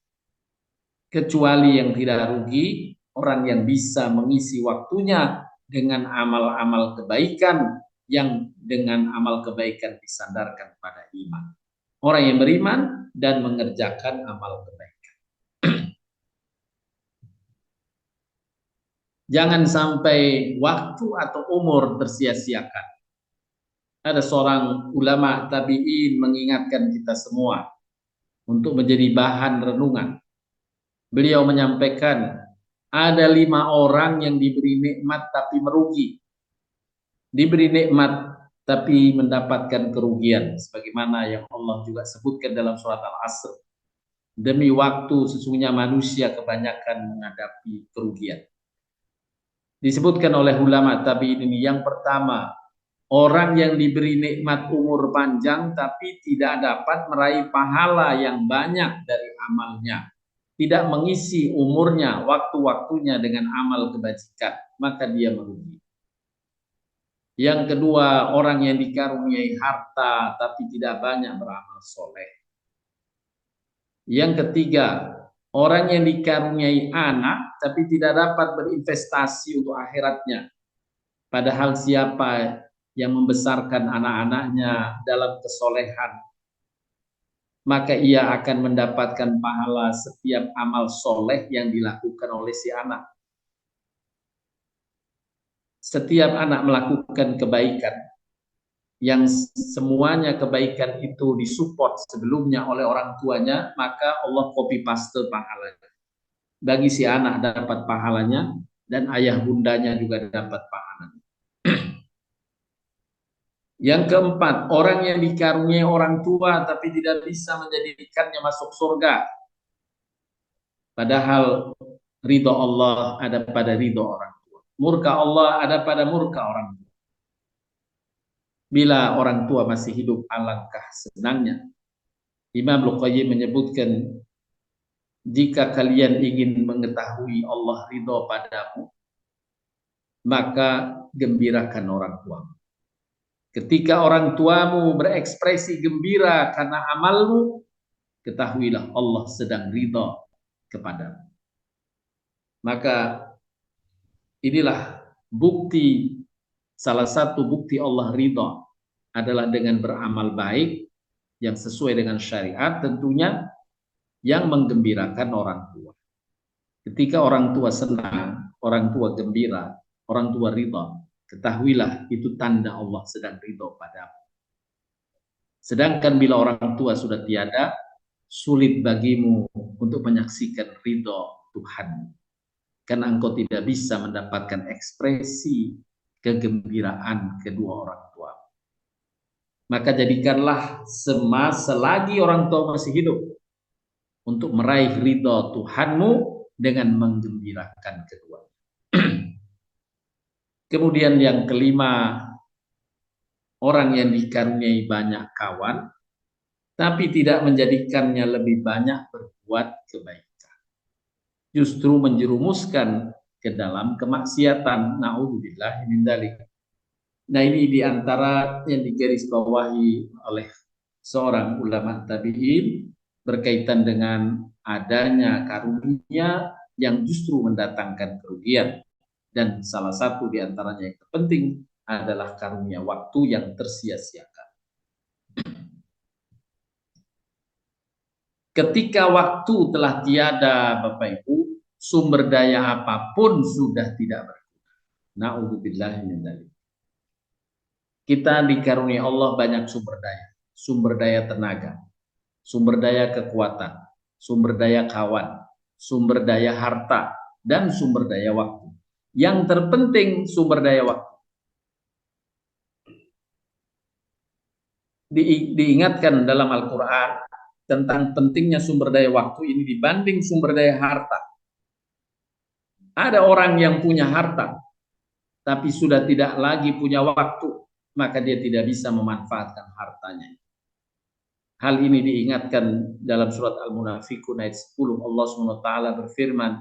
A: Kecuali yang tidak rugi, orang yang bisa mengisi waktunya dengan amal-amal kebaikan, yang dengan amal kebaikan disandarkan pada iman. Orang yang beriman dan mengerjakan amal kebaikan. Jangan sampai waktu atau umur tersia-siakan. Ada seorang ulama tabi'in mengingatkan kita semua untuk menjadi bahan renungan. Beliau menyampaikan, ada 5 orang yang diberi nikmat tapi merugi. Diberi nikmat tapi mendapatkan kerugian. Sebagaimana yang Allah juga sebutkan dalam surat Al-Asr. Demi waktu sesungguhnya manusia kebanyakan menghadapi kerugian. Disebutkan oleh ulama tabi'in ini, yang pertama, orang yang diberi nikmat umur panjang tapi tidak dapat meraih pahala yang banyak dari amalnya. Tidak mengisi umurnya, waktu-waktunya dengan amal kebajikan, maka dia merugi. Yang kedua, orang yang dikaruniai harta tapi tidak banyak beramal soleh. Yang ketiga, orang yang dikaruniai anak tapi tidak dapat berinvestasi untuk akhiratnya. Padahal siapa yang membesarkan anak-anaknya dalam kesolehan, maka ia akan mendapatkan pahala setiap amal soleh yang dilakukan oleh si anak. Setiap anak melakukan kebaikan, yang semuanya kebaikan itu disupport sebelumnya oleh orang tuanya, maka Allah copy paste pahalanya. Bagi si anak dapat pahalanya, dan ayah bundanya juga dapat pahalanya. Yang keempat, orang yang dikaruniai orang tua tapi tidak bisa menjadikannya masuk surga. Padahal ridho Allah ada pada ridho orang tua. Murka Allah ada pada murka orang tua. Bila orang tua masih hidup, alangkah senangnya. Imam Luqayyim menyebutkan, jika kalian ingin mengetahui Allah ridho padamu, maka gembirakan orang tuamu. Ketika orang tuamu berekspresi gembira karena amalmu, ketahuilah Allah sedang ridho kepadamu. Maka inilah bukti, salah satu bukti Allah ridho adalah dengan beramal baik yang sesuai dengan syariat, tentunya yang menggembirakan orang tua. Ketika orang tua senang, orang tua gembira, orang tua ridho, ketahuilah itu tanda Allah sedang ridho padamu. Sedangkan bila orang tua sudah tiada, sulit bagimu untuk menyaksikan ridho Tuhan, karena engkau tidak bisa mendapatkan ekspresi kegembiraan kedua orang tua. Maka jadikanlah selagi orang tua masih hidup untuk meraih ridho Tuhanmu dengan menggembirakan kedua. Kemudian yang kelima, orang yang dikaruniai banyak kawan tapi tidak menjadikannya lebih banyak berbuat kebaikan, justru menjerumuskan ke dalam kemaksiatan. Na'udzubillah min dzalik. Nah, ini diantara yang digarisbawahi oleh seorang ulama tabi'in berkaitan dengan adanya karunia yang justru mendatangkan kerugian. Dan salah satu diantaranya yang terpenting adalah karunia waktu yang tersia-siakan. Ketika waktu telah tiada, Bapak Ibu, sumber daya apapun sudah tidak berguna. Na'udzubillah min dzalik. Kita dikaruniai Allah banyak sumber daya tenaga, sumber daya kekuatan, sumber daya kawan, sumber daya harta, dan sumber daya waktu. Yang terpenting sumber daya waktu. Diingatkan dalam Al-Quran tentang pentingnya sumber daya waktu ini dibanding sumber daya harta. Ada orang yang punya harta, tapi sudah tidak lagi punya waktu, maka dia tidak bisa memanfaatkan hartanya. Hal ini diingatkan dalam surat Al-Munafiqun ayat 10. Allah SWT berfirman,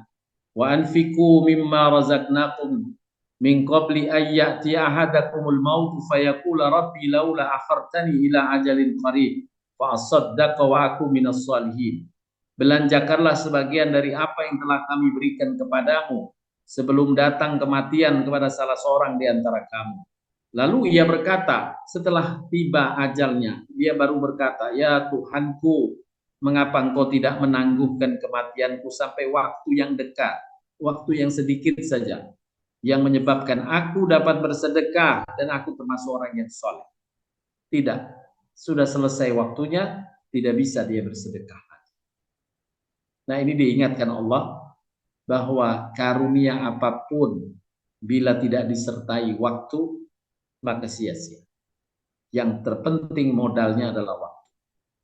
A: Wa anfiqu mimma razaqnakum min qabli an ya'tiya ahadakumul maut fayaqula rabbi laula akhartani ila ajalin qarib fa asaddaqa wa aku minas salihin. Belanjakanlah sebagian dari apa yang telah kami berikan kepadamu sebelum datang kematian kepada salah seorang di antara kamu. Lalu ia berkata, setelah tiba ajalnya, dia baru berkata, ya Tuhanku, mengapa engkau tidak menangguhkan kematianku sampai waktu yang dekat, waktu yang sedikit saja, yang menyebabkan aku dapat bersedekah dan aku termasuk orang yang soleh. Tidak, sudah selesai waktunya, tidak bisa dia bersedekah. Nah, ini diingatkan Allah bahwa karunia apapun bila tidak disertai waktu maka sia-sia. Yang terpenting modalnya adalah waktu.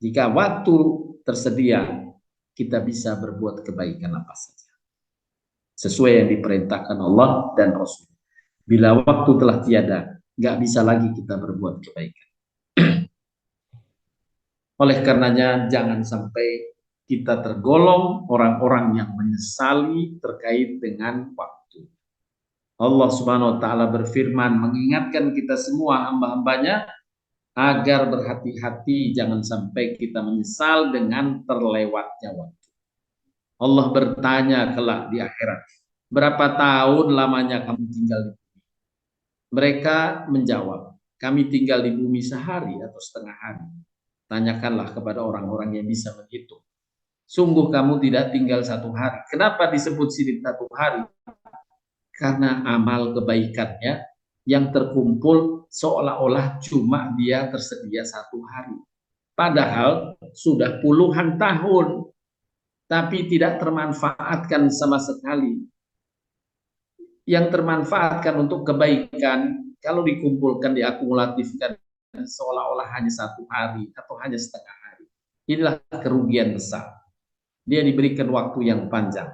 A: Jika waktu tersedia, kita bisa berbuat kebaikan apa saja sesuai yang diperintahkan Allah dan Rasul. Bila waktu telah tiada, nggak bisa lagi kita berbuat kebaikan. Oleh karenanya jangan sampai kita tergolong orang-orang yang menyesali terkait dengan waktu. Allah Subhanahu wa taala berfirman mengingatkan kita semua hamba-hambanya agar berhati-hati jangan sampai kita menyesal dengan terlewatnya waktu. Allah bertanya kelak di akhirat, berapa tahun lamanya kamu tinggal di bumi? Mereka menjawab, kami tinggal di bumi sehari atau setengah hari. Tanyakanlah kepada orang-orang yang bisa menghitung. Sungguh kamu tidak tinggal satu hari. Kenapa disebut sini satu hari? Karena amal kebaikannya yang terkumpul seolah-olah cuma dia tersedia satu hari. Padahal sudah puluhan tahun, tapi tidak termanfaatkan sama sekali. Yang termanfaatkan untuk kebaikan, kalau dikumpulkan, diakumulatifkan, seolah-olah hanya satu hari atau hanya setengah hari. Inilah kerugian besar. Dia diberikan waktu yang panjang,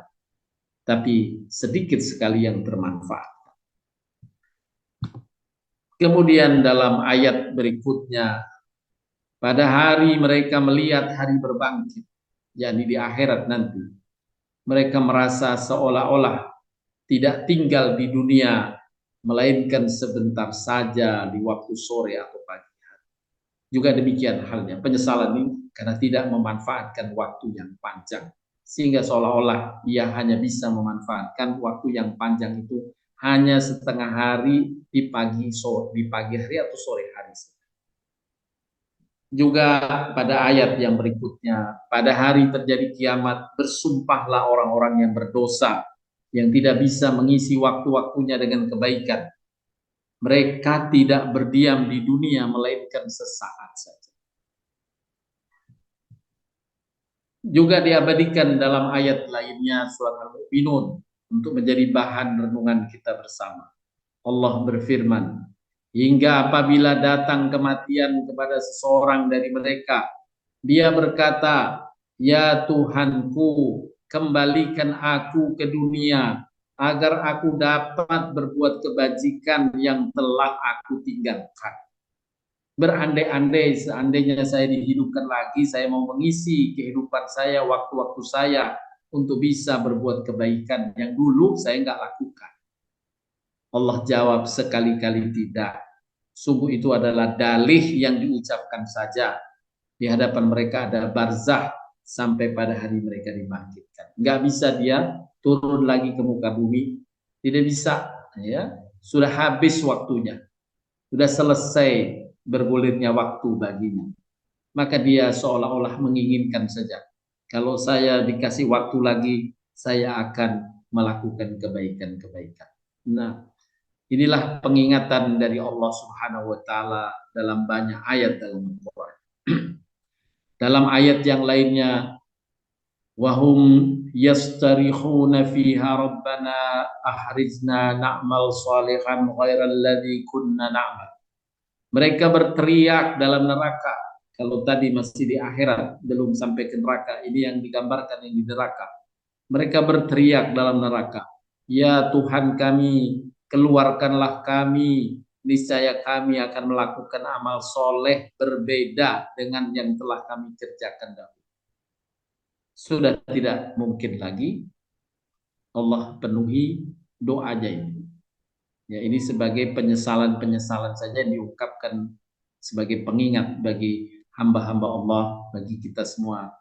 A: tapi sedikit sekali yang bermanfaat. Kemudian dalam ayat berikutnya, pada hari mereka melihat hari berbangkit, yakni di akhirat nanti, mereka merasa seolah-olah tidak tinggal di dunia, melainkan sebentar saja di waktu sore atau pagi hari. Juga demikian halnya penyesalan ini karena tidak memanfaatkan waktu yang panjang, sehingga seolah-olah ia hanya bisa memanfaatkan waktu yang panjang itu hanya setengah hari di pagi hari atau sore hari. Juga pada ayat yang berikutnya, pada hari terjadi kiamat, bersumpahlah orang-orang yang berdosa, yang tidak bisa mengisi waktu-waktunya dengan kebaikan. Mereka tidak berdiam di dunia, melainkan sesaat saja. Juga diabadikan dalam ayat lainnya, surat Al-Mu'minun, untuk menjadi bahan renungan kita bersama. Allah berfirman, hingga apabila datang kematian kepada seseorang dari mereka, dia berkata, ya Tuhanku, kembalikan aku ke dunia agar aku dapat berbuat kebajikan yang telah aku tinggalkan. Berandai-andai seandainya saya dihidupkan lagi, saya mau mengisi kehidupan saya, waktu-waktu saya untuk bisa berbuat kebaikan yang dulu saya nggak lakukan. Allah jawab sekali-kali tidak. Sungguh itu adalah dalih yang diucapkan saja. Di hadapan mereka ada barzah sampai pada hari mereka dibangkitkan. Nggak bisa dia turun lagi ke muka bumi. Tidak bisa. Ya, sudah habis waktunya. Sudah selesai bergulirnya waktu baginya. Maka dia seolah-olah menginginkan saja. Kalau saya dikasih waktu lagi, saya akan melakukan kebaikan-kebaikan. Nah, inilah pengingatan dari Allah Subhanahu wa taala dalam banyak ayat dalam Al-Qur'an. Dalam ayat yang lainnya, wahum yastarihuna fiha rabbana ahrizna na'mal salihan ghairal ladzi kunna na'mal. Mereka berteriak dalam neraka. Kalau tadi masih di akhirat, belum sampai ke neraka, ini yang digambarkan yang di neraka. Mereka berteriak dalam neraka, ya Tuhan kami, keluarkanlah kami, niscaya kami akan melakukan amal soleh berbeda dengan yang telah kami kerjakan dahulu. Sudah tidak mungkin lagi Allah penuhi doanya ini. Ya, ini sebagai penyesalan-penyesalan saja yang diungkapkan sebagai pengingat bagi hamba-hamba Allah, bagi kita semua,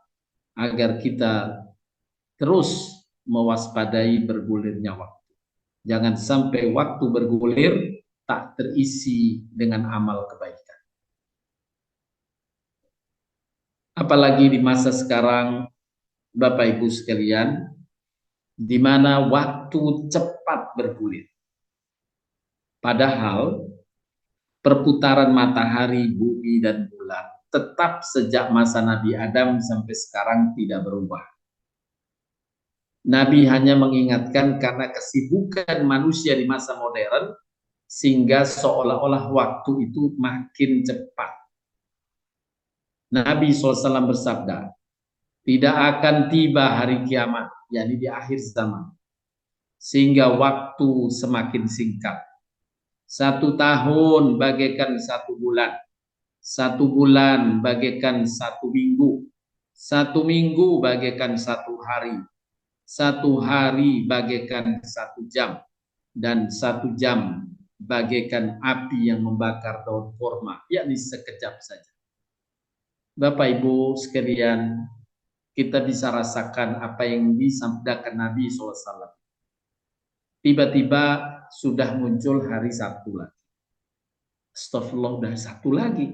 A: agar kita terus mewaspadai bergulirnya waktu. Jangan sampai waktu bergulir tak terisi dengan amal kebaikan. Apalagi di masa sekarang, Bapak Ibu sekalian, di mana waktu cepat bergulir. Padahal perputaran matahari, bumi, dan bulan tetap sejak masa Nabi Adam sampai sekarang tidak berubah. Nabi hanya mengingatkan karena kesibukan manusia di masa modern, sehingga seolah-olah waktu itu makin cepat. Nabi SAW bersabda, tidak akan tiba hari kiamat, yakni di akhir zaman, sehingga waktu semakin singkat. 1 tahun bagaikan 1 bulan, 1 bulan bagaikan 1 minggu, 1 minggu bagaikan 1 hari, 1 hari bagaikan 1 jam, dan 1 jam bagaikan api yang membakar daun kurma, yakni sekejap saja. Bapak Ibu sekalian, kita bisa rasakan apa yang disabdakan Nabi SAW. Tiba-tiba sudah muncul hari Sabtu lagi. Astagfirullah, udah Sabtu lagi.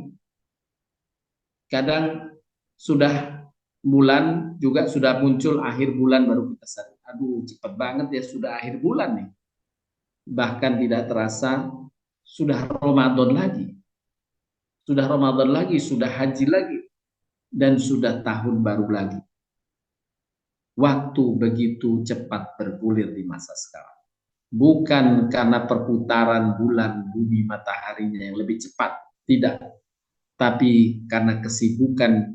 A: Kadang sudah bulan juga sudah muncul akhir bulan baru kita sadar. Aduh, cepat banget ya, sudah akhir bulan nih. Bahkan tidak terasa sudah Ramadan lagi. Sudah Ramadan lagi, sudah haji lagi, dan sudah tahun baru lagi. Waktu begitu cepat bergulir di masa sekarang. Bukan karena perputaran bulan, bumi, mataharinya yang lebih cepat, tidak. Tapi karena kesibukan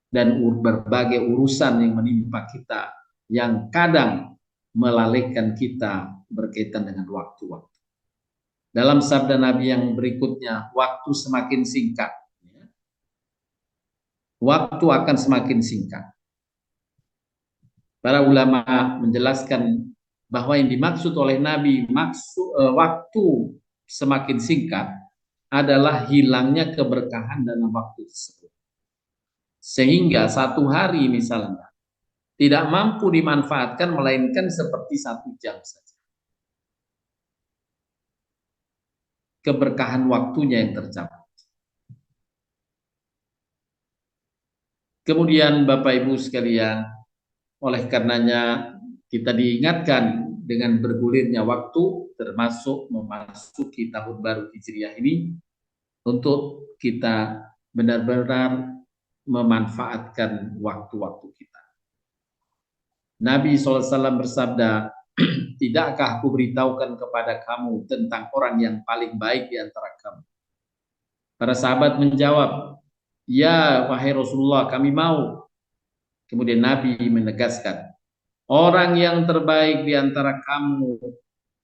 A: dan berbagai urusan yang menimpa kita, yang kadang melalaikan kita berkaitan dengan waktu-waktu. Dalam sabda Nabi yang berikutnya, waktu semakin singkat. Waktu akan semakin singkat. Para ulama menjelaskan bahwa yang dimaksud oleh Nabi waktu semakin singkat adalah hilangnya keberkahan dalam waktu tersebut. Sehingga 1 hari misalnya tidak mampu dimanfaatkan melainkan seperti 1 jam saja. Keberkahan waktunya yang tercapai. Kemudian Bapak Ibu sekalian, oleh karenanya kita diingatkan dengan bergulirnya waktu, termasuk memasuki tahun baru Hijriah ini, untuk kita benar-benar memanfaatkan waktu-waktu kita. Nabi SAW bersabda, tidakkah aku beritahukan kepada kamu tentang orang yang paling baik di antara kamu? Para sahabat menjawab, ya wahai Rasulullah, kami mau. Kemudian Nabi menegaskan, orang yang terbaik di antara kamu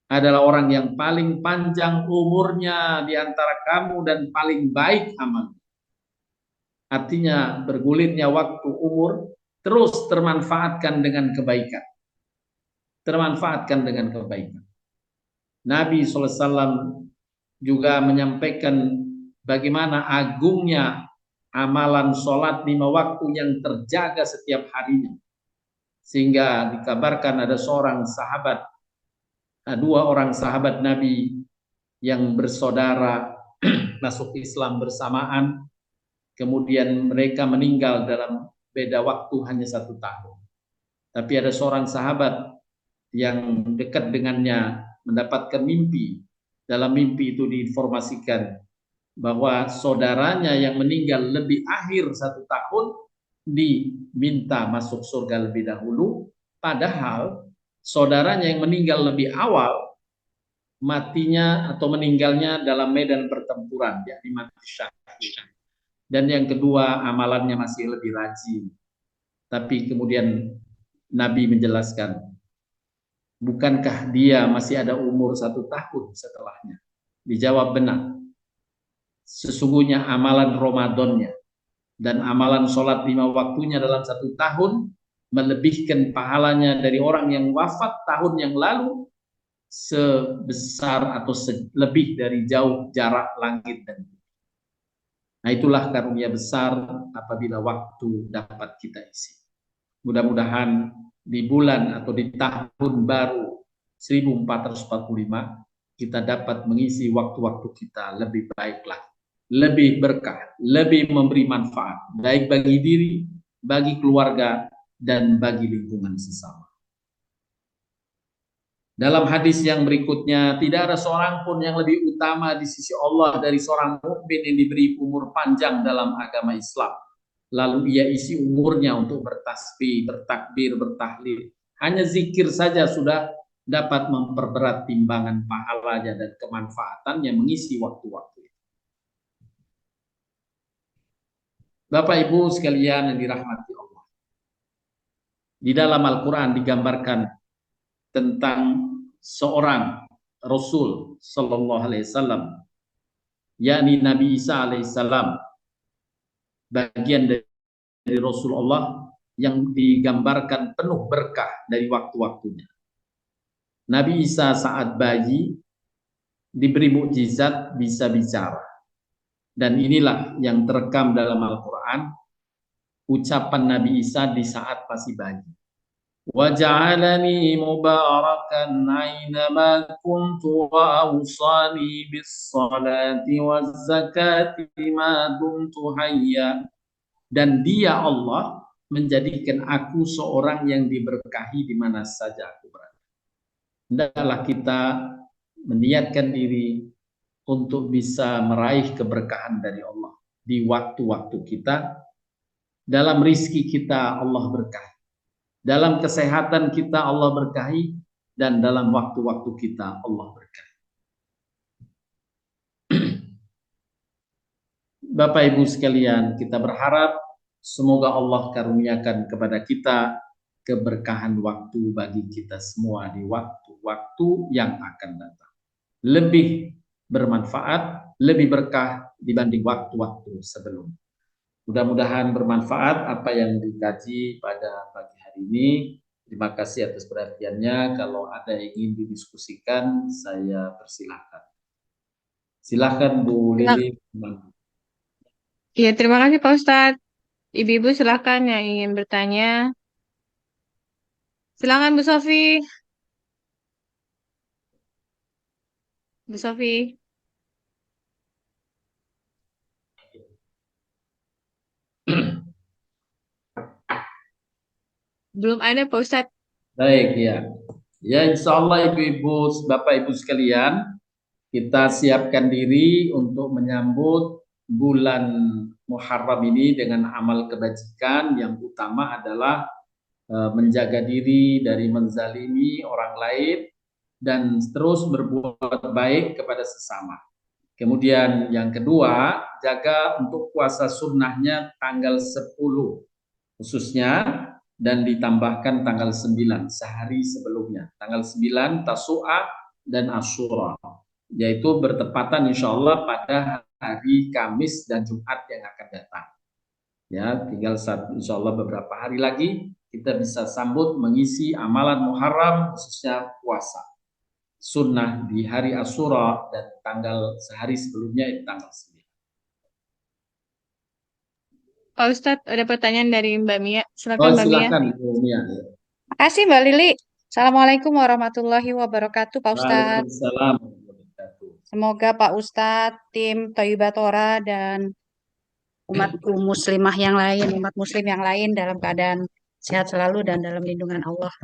A: adalah orang yang paling panjang umurnya di antara kamu dan paling baik amal. Artinya bergulirnya waktu umur terus termanfaatkan dengan kebaikan. Termanfaatkan dengan kebaikan. Nabi SAW juga menyampaikan bagaimana agungnya amalan sholat 5 waktu yang terjaga setiap harinya. Sehingga dikabarkan ada seorang sahabat, 2 orang sahabat Nabi yang bersaudara masuk Islam bersamaan, kemudian mereka meninggal dalam beda waktu hanya 1 tahun. Tapi ada seorang sahabat yang dekat dengannya mendapatkan mimpi. Dalam mimpi itu diinformasikan bahwa saudaranya yang meninggal lebih akhir 1 tahun diminta masuk surga lebih dahulu, padahal saudaranya yang meninggal lebih awal matinya atau meninggalnya dalam medan pertempuran, yakni mati syahid. Dan yang kedua, amalannya masih lebih rajin. Tapi kemudian Nabi menjelaskan, bukankah dia masih ada umur 1 tahun setelahnya? Dijawab benar. Sesungguhnya amalan Ramadannya dan amalan sholat 5 waktunya dalam 1 tahun melebihkan pahalanya dari orang yang wafat tahun yang lalu sebesar atau lebih dari jauh jarak langit dan bumi. Nah, itulah karunia besar apabila waktu dapat kita isi. Mudah-mudahan di bulan atau di tahun baru 1445 kita dapat mengisi waktu-waktu kita lebih baik lagi, lebih berkah, lebih memberi manfaat baik bagi diri, bagi keluarga, dan bagi lingkungan sesama. Dalam hadis yang berikutnya, tidak ada seorang pun yang lebih utama di sisi Allah dari seorang mukmin yang diberi umur panjang dalam agama Islam. Lalu ia isi umurnya untuk bertasbih, bertakbir, bertahlil. Hanya zikir saja sudah dapat memperberat timbangan pahalanya dan kemanfaatannya mengisi waktu-waktu. Bapak Ibu sekalian yang dirahmati Allah. Di dalam Al-Quran digambarkan tentang seorang Rasul Sallallahu Alaihi Wasallam, yakni Nabi Isa Alaihissalam, bagian dari Rasulullah yang digambarkan penuh berkah dari waktu-waktunya. Nabi Isa saat bayi diberi mukjizat bisa bicara, dan inilah yang terekam dalam Al-Quran, ucapan Nabi Isa di saat masih bayi. وَجَعَلَنِي مُبَارَكًا أَيْنَمَا كُنْتُ وَأَوْصَانِي بِالصَّلَاةِ وَالزَّكَاةِ مَا دُمْتُ حَيًّا. Dan Dia Allah menjadikan aku seorang yang diberkahi di mana saja aku berada. Hendaklah kita meniatkan diri untuk bisa meraih keberkahan dari Allah di waktu-waktu kita. Dalam rizki kita Allah berkahi, dalam kesehatan kita Allah berkahi, dan dalam waktu-waktu kita Allah berkahi. Bapak Ibu sekalian, kita berharap semoga Allah karuniakan kepada kita keberkahan waktu bagi kita semua di waktu-waktu yang akan datang. Lebih bermanfaat, lebih berkah dibanding waktu-waktu sebelumnya. Mudah-mudahan bermanfaat apa yang dikaji pada pagi hari ini. Terima kasih atas perhatiannya. Kalau ada yang ingin didiskusikan, saya persilahkan. Silahkan Bu Lili.
B: Iya, terima kasih Pak Ustadz. Ibu-ibu silakan yang ingin bertanya. Silakan Bu Sofi. Bu Sofi. Belum ada Pak Ustadz.
A: Baik, ya. Ya, insya Allah Ibu-ibu, Bapak-Ibu sekalian, kita siapkan diri untuk menyambut bulan Muharram ini dengan amal kebajikan. Yang utama adalah menjaga diri dari menzalimi orang lain dan terus berbuat baik kepada sesama. Kemudian yang kedua, jaga untuk puasa sunnahnya tanggal 10 khususnya, dan ditambahkan tanggal 9 sehari sebelumnya. Tanggal 9 Tasu'a dan Asyura, yaitu bertepatan insya Allah pada hari Kamis dan Jumat yang akan datang. Ya, tinggal insya Allah beberapa hari lagi kita bisa sambut mengisi amalan Muharram, khususnya puasa sunnah di hari Asyura dan tanggal sehari sebelumnya itu tanggal 9.
B: Pak Ustadz, ada pertanyaan dari Mbak Mia.
A: Oh,
B: Silakan Mbak Mia.
A: silakan Bu Mia.
B: Makasih Mbak Lili. Assalamualaikum warahmatullahi wabarakatuh Pak Ustadz.
A: Waalaikumsalam.
B: Semoga Pak Ustadz, tim Thayyibatora dan umat muslimah yang lain, umat muslim yang lain dalam keadaan sehat selalu dan dalam lindungan Allah.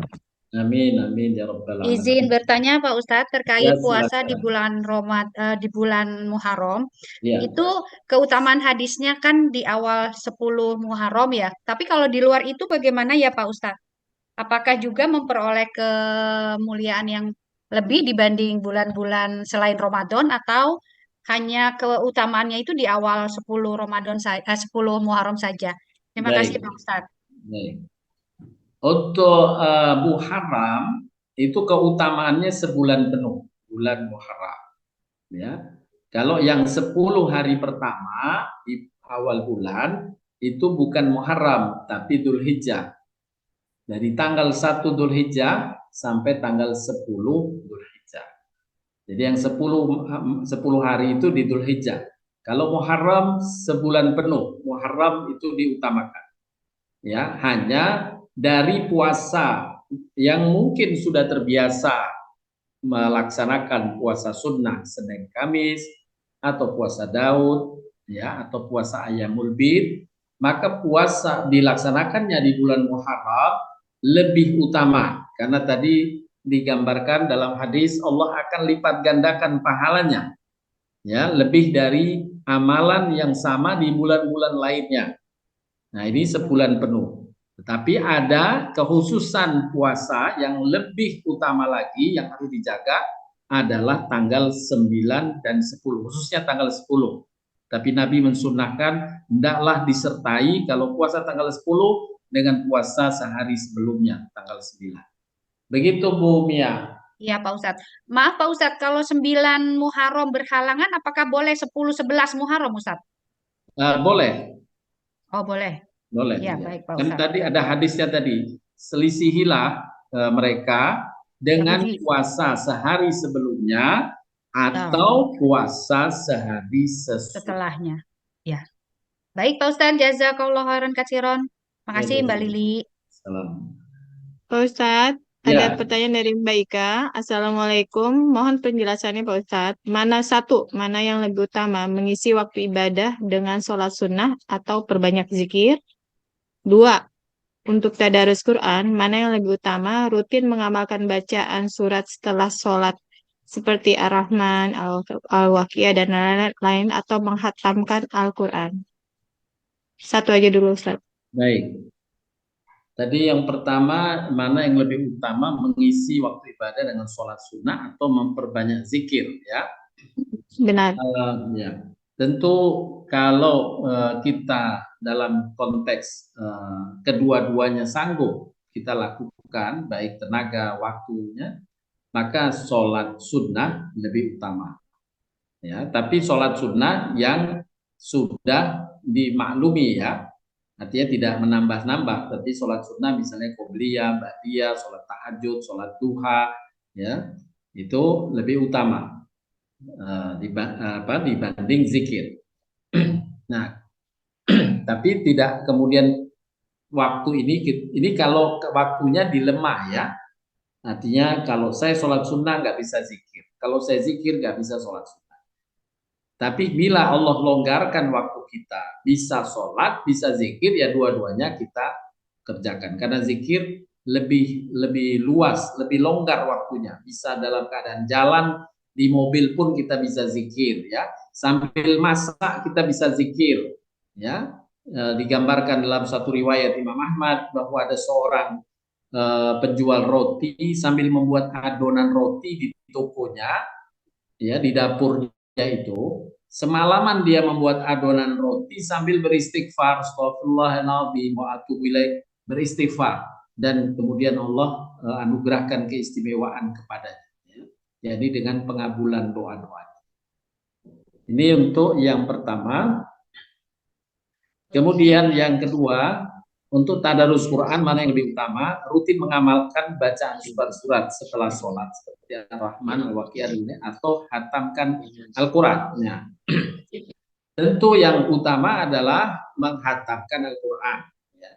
A: Amin, amin ya rabbal alamin.
B: Izin bertanya Pak Ustadz terkait
A: Ya,
B: puasa di
A: silakan.
B: bulan di bulan Muharram.
A: Ya.
B: Itu keutamaan hadisnya kan di awal 10 Muharram ya. Tapi kalau di luar itu bagaimana ya Pak Ustadz? Apakah juga memperoleh kemuliaan yang lebih dibanding bulan-bulan selain Ramadan, atau hanya keutamaannya itu di awal 10 10 Muharram saja? Terima kasih
A: Baik.
B: Pak Ustadz.
A: Baik. Untuk Muharram itu keutamaannya sebulan penuh, bulan Muharram. Ya. Kalau yang 10 hari pertama di awal bulan itu bukan Muharram tapi Dzulhijjah. Dari tanggal 1 Dzulhijjah sampai tanggal 10 Dzulhijjah. Jadi yang 10 hari itu di Dzulhijjah. Kalau Muharram sebulan penuh, Muharram itu diutamakan. Ya, hanya dari puasa yang mungkin sudah terbiasa melaksanakan puasa sunnah Senin Kamis atau puasa Daud ya atau puasa Ayyamul Bid, maka puasa dilaksanakannya di bulan Muharram lebih utama karena tadi digambarkan dalam hadis Allah akan lipat gandakan pahalanya ya lebih dari amalan yang sama di bulan-bulan lainnya. Nah, ini sebulan penuh. Tetapi ada kekhususan puasa yang lebih utama lagi yang harus dijaga adalah tanggal 9 dan 10, khususnya tanggal 10. Tapi Nabi mensunnahkan hendaklah disertai kalau puasa tanggal 10 dengan puasa sehari sebelumnya, tanggal 9. Begitu Bu Mia.
B: Iya Pak Ustadz. Maaf Pak Ustadz, kalau 9 Muharram berhalangan, apakah boleh 10-11 Muharram Ustadz?
A: Boleh,
B: Oh boleh.
A: boleh.
B: Iya
A: Ya.
B: baik Pak
A: Kan
B: Ustadz.
A: tadi ada hadisnya tadi, selisihilah mereka dengan
B: Yahudi.
A: puasa sehari sebelumnya
B: Ya,
A: atau puasa sehari sesudah.
B: setelahnya. Ya. Baik Pak Ustadz, jazakallah khairan katsiron.
A: Ya,
B: Makasih Mbak
A: jadi
B: Lili.
A: salam.
C: Pak Ustadz, ada
A: Ya,
C: pertanyaan dari Mbak Ika. Assalamualaikum, mohon penjelasannya Pak Ustadz. Mana yang lebih utama, mengisi waktu ibadah dengan sholat sunnah atau perbanyak zikir? 2, untuk tadarus Quran, mana yang lebih utama, rutin mengamalkan bacaan surat setelah sholat seperti Ar-Rahman, Al-Waqiah, dan lain-lain, atau menghatamkan Al-Quran? Satu aja dulu Ustadz.
A: baik. Tadi yang pertama, mana yang lebih utama mengisi waktu ibadah dengan sholat sunnah atau memperbanyak zikir, ya?
C: Benar.
A: Ya, tentu kalau kita dalam konteks kedua-duanya sanggup kita lakukan, baik tenaga, waktunya, maka sholat sunnah lebih utama. Ya, tapi sholat sunnah yang sudah dimaklumi ya, artinya tidak menambah-nambah, tapi sholat sunnah misalnya qobliyah, ba'diyah, sholat tahajud, sholat duha, ya itu lebih utama dibanding zikir. Nah, tapi tidak kemudian waktu ini kalau waktunya dilemah ya, artinya kalau saya sholat sunnah nggak bisa zikir, kalau saya zikir nggak bisa sholat sunnah. Tapi bila Allah longgarkan waktu kita, bisa sholat, bisa zikir, ya dua-duanya kita kerjakan. Karena zikir lebih luas, lebih longgar waktunya. Bisa dalam keadaan jalan, di mobil pun kita bisa zikir, ya. Sambil masak kita bisa zikir, ya. Digambarkan dalam satu riwayat Imam Ahmad bahwa ada seorang penjual roti sambil membuat adonan roti di tokonya, ya di dapurnya itu semalaman dia membuat adonan roti sambil beristighfar, astagfirullahaladzim wa atubu ilaih, beristighfar, dan kemudian Allah anugerahkan keistimewaan kepadanya, ya. Jadi dengan pengabulan doa-doa. Ini untuk yang pertama. Kemudian yang kedua, untuk tadarus Quran mana yang lebih utama, rutin mengamalkan bacaan surat-surat setelah sholat seperti Ar-Rahman, Al-Waqiah, atau hatamkan Al-Quran. Nah, tentu yang utama adalah menghatamkan Al-Quran. Ya.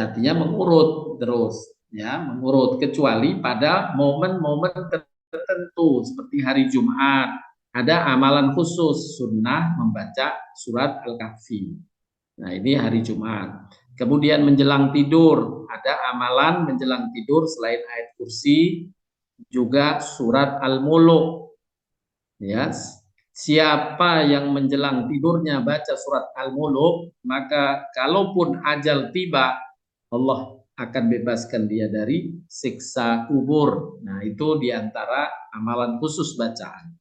A: Artinya mengurut terus, ya, mengurut, kecuali pada momen-momen tertentu seperti hari Jumat. Ada amalan khusus sunnah membaca surat Al-Kahfi. Nah, ini hari Jumat. Kemudian menjelang tidur, ada amalan menjelang tidur selain ayat kursi juga surat Al-Muluk. Ya, siapa yang menjelang tidurnya baca surat Al-Muluk, maka kalaupun ajal tiba, Allah akan bebaskan dia dari siksa kubur. Nah, itu diantara amalan khusus bacaan.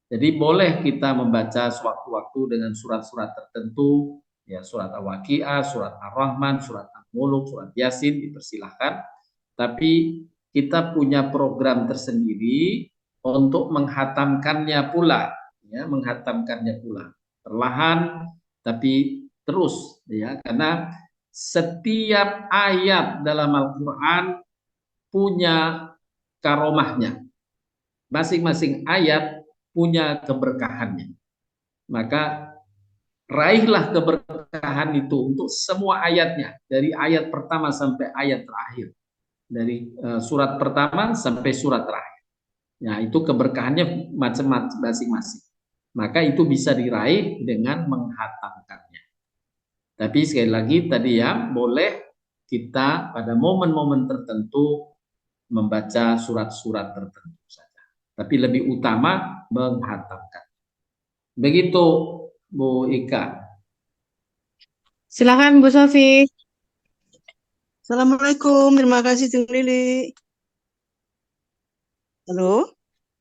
A: Jadi boleh kita membaca sewaktu-waktu dengan surat-surat tertentu, ya surat Al-Waqiah, surat Ar-Rahman, surat Al-Muluk, surat Yasin, dipersilahkan. Tapi kita punya program tersendiri untuk menghatamkannya pula, ya, menghatamkannya pula. Perlahan tapi terus, ya, karena setiap ayat dalam Al-Quran punya karomahnya. Masing-masing ayat punya keberkahannya. Maka raihlah keberkahan itu untuk semua ayatnya, dari ayat pertama sampai ayat terakhir, dari surat pertama sampai surat terakhir. Nah, itu keberkahannya macam-macam masing-masing. Maka itu bisa diraih dengan menghatamkannya. Tapi sekali lagi tadi ya, boleh kita pada momen-momen tertentu membaca surat-surat tertentu saja. Tapi lebih utama menghatamkan. Begitu Bu Ika.
C: Silakan Bu Sofi.
D: Assalamualaikum, terima kasih Jeng Lili. Halo,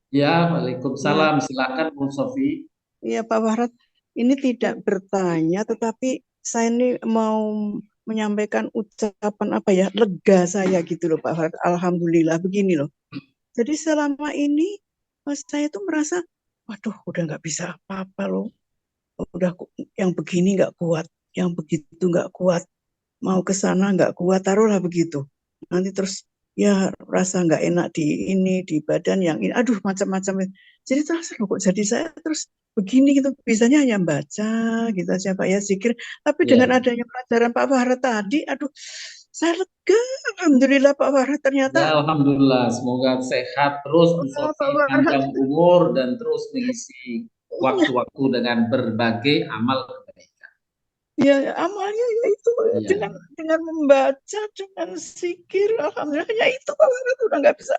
A: Ya,
D: ya,
A: Waalaikumsalam. Silakan Bu Sofi.
D: iya Pak Farhat. Ini tidak bertanya, tetapi saya ini mau menyampaikan ucapan apa ya, lega saya gitu loh Pak Farhat. Alhamdulillah begini loh. Jadi selama ini saya tuh merasa, waduh udah nggak bisa apa-apa loh. Udah yang begini nggak kuat, yang begitu nggak kuat. Mau ke sana nggak kuat, taruhlah begitu. Nanti terus ya rasa nggak enak di ini, di badan yang ini, aduh macam-macam. Jadi terus kok jadi saya terus begini gitu, bisanya hanya baca gitu aja Pak ya, zikir. Tapi dengan
A: Ya.
D: adanya pelajaran Pak Farhat tadi, aduh saya lega, alhamdulillah Pak Farhat ternyata.
A: Ya, alhamdulillah. Semoga sehat terus Bu
D: Pak
A: Sofi,
D: Farhat.
A: panjang umur dan terus mengisi waktu-waktu dengan berbagai amal kebaikan.
D: Ya amalnya ya itu
A: Ya.
D: dengan membaca, dengan zikir, alhamdulillah ya itu Pak Farhat udah nggak bisa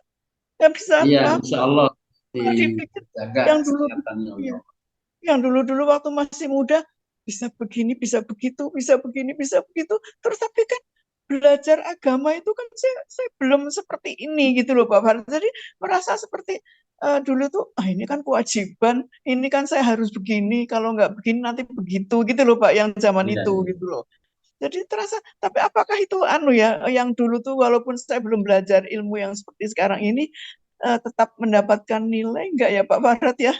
A: Iya,
D: apa.
A: insya Allah
D: Kalau dipikir
A: dijaga
D: yang dulu,
A: kesehatannya
D: ya,
A: Allah.
D: yang dulu waktu masih muda bisa begini, bisa begitu, bisa begini, bisa begitu. Terus tapi kan belajar agama itu kan saya belum seperti ini gitu loh Pak Farhat. Jadi merasa seperti dulu tuh, ini kan kewajiban, ini kan saya harus begini, kalau nggak begini nanti begitu gitu loh Pak, yang zaman
A: Iya,
D: itu
A: iya.
D: gitu loh. Jadi terasa, tapi apakah itu ya, yang dulu tuh walaupun saya belum belajar ilmu yang seperti sekarang ini, tetap mendapatkan nilai enggak ya Pak Farhat ya?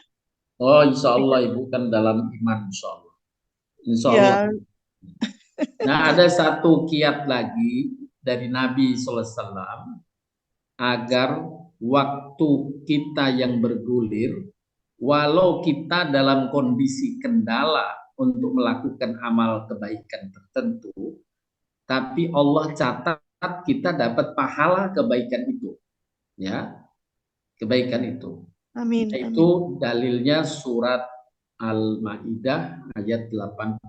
A: Oh, insya Allah Ibu kan dalam iman, insya Allah. Insya Allah.
D: Ya,
A: Nah, ada satu kiat lagi dari Nabi SAW agar waktu kita yang bergulir, walau kita dalam kondisi kendala untuk melakukan amal kebaikan tertentu, tapi Allah catat kita dapat pahala kebaikan itu, ya, kebaikan itu.
D: amin,
A: Itu dalilnya surat Al-Maidah ayat 85.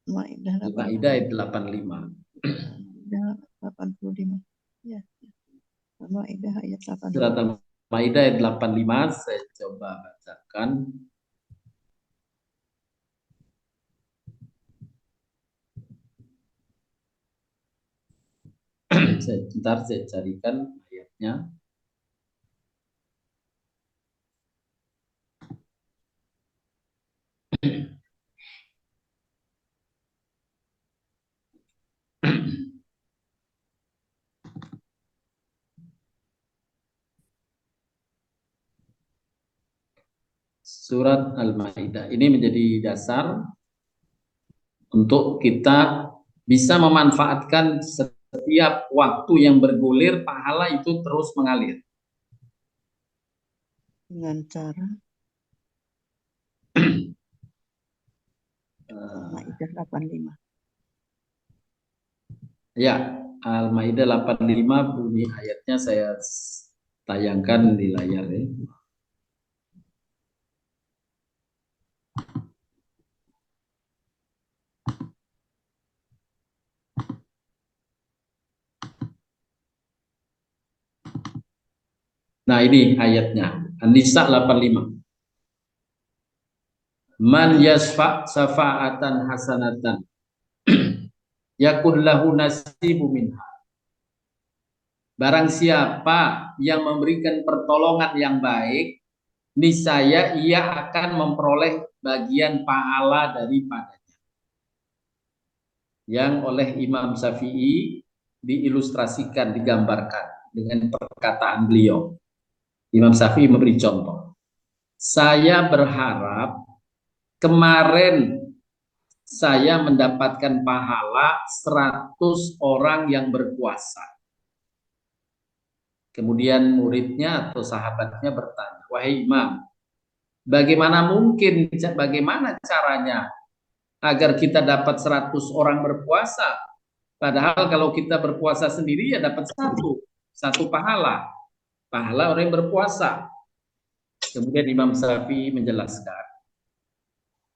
D: Maidah
A: Al-Maidah ayat 85.
D: 85. Ya. Maidah ayat 85.
A: Surat Al-Maidah ayat 85, saya coba bacakan. Sebentar saya carikan ayatnya. Surat Al-Maidah ini menjadi dasar untuk kita bisa memanfaatkan setiap waktu yang bergulir, pahala itu terus mengalir.
D: Dengan cara Maidah 85.
A: Ya, Al-Maidah 85 bunyi ayatnya saya tayangkan di layar ya. Nah, ini ayatnya. An-Nisa 85. Man yasfa' safa'atan hasanatan yakun lahu nasibu minha. Barang siapa yang memberikan pertolongan yang baik, niscaya ia akan memperoleh bagian pahala daripadanya. Yang oleh Imam Syafi'i diilustrasikan, digambarkan dengan perkataan beliau. Imam Syafi'i memberi contoh. Saya berharap kemarin saya mendapatkan pahala 100 orang yang berpuasa. Kemudian muridnya atau sahabatnya bertanya, wahai Imam, bagaimana caranya agar kita dapat 100 orang berpuasa? Padahal kalau kita berpuasa sendiri ya dapat satu pahala orang yang berpuasa. Kemudian Imam Syafi'i menjelaskan,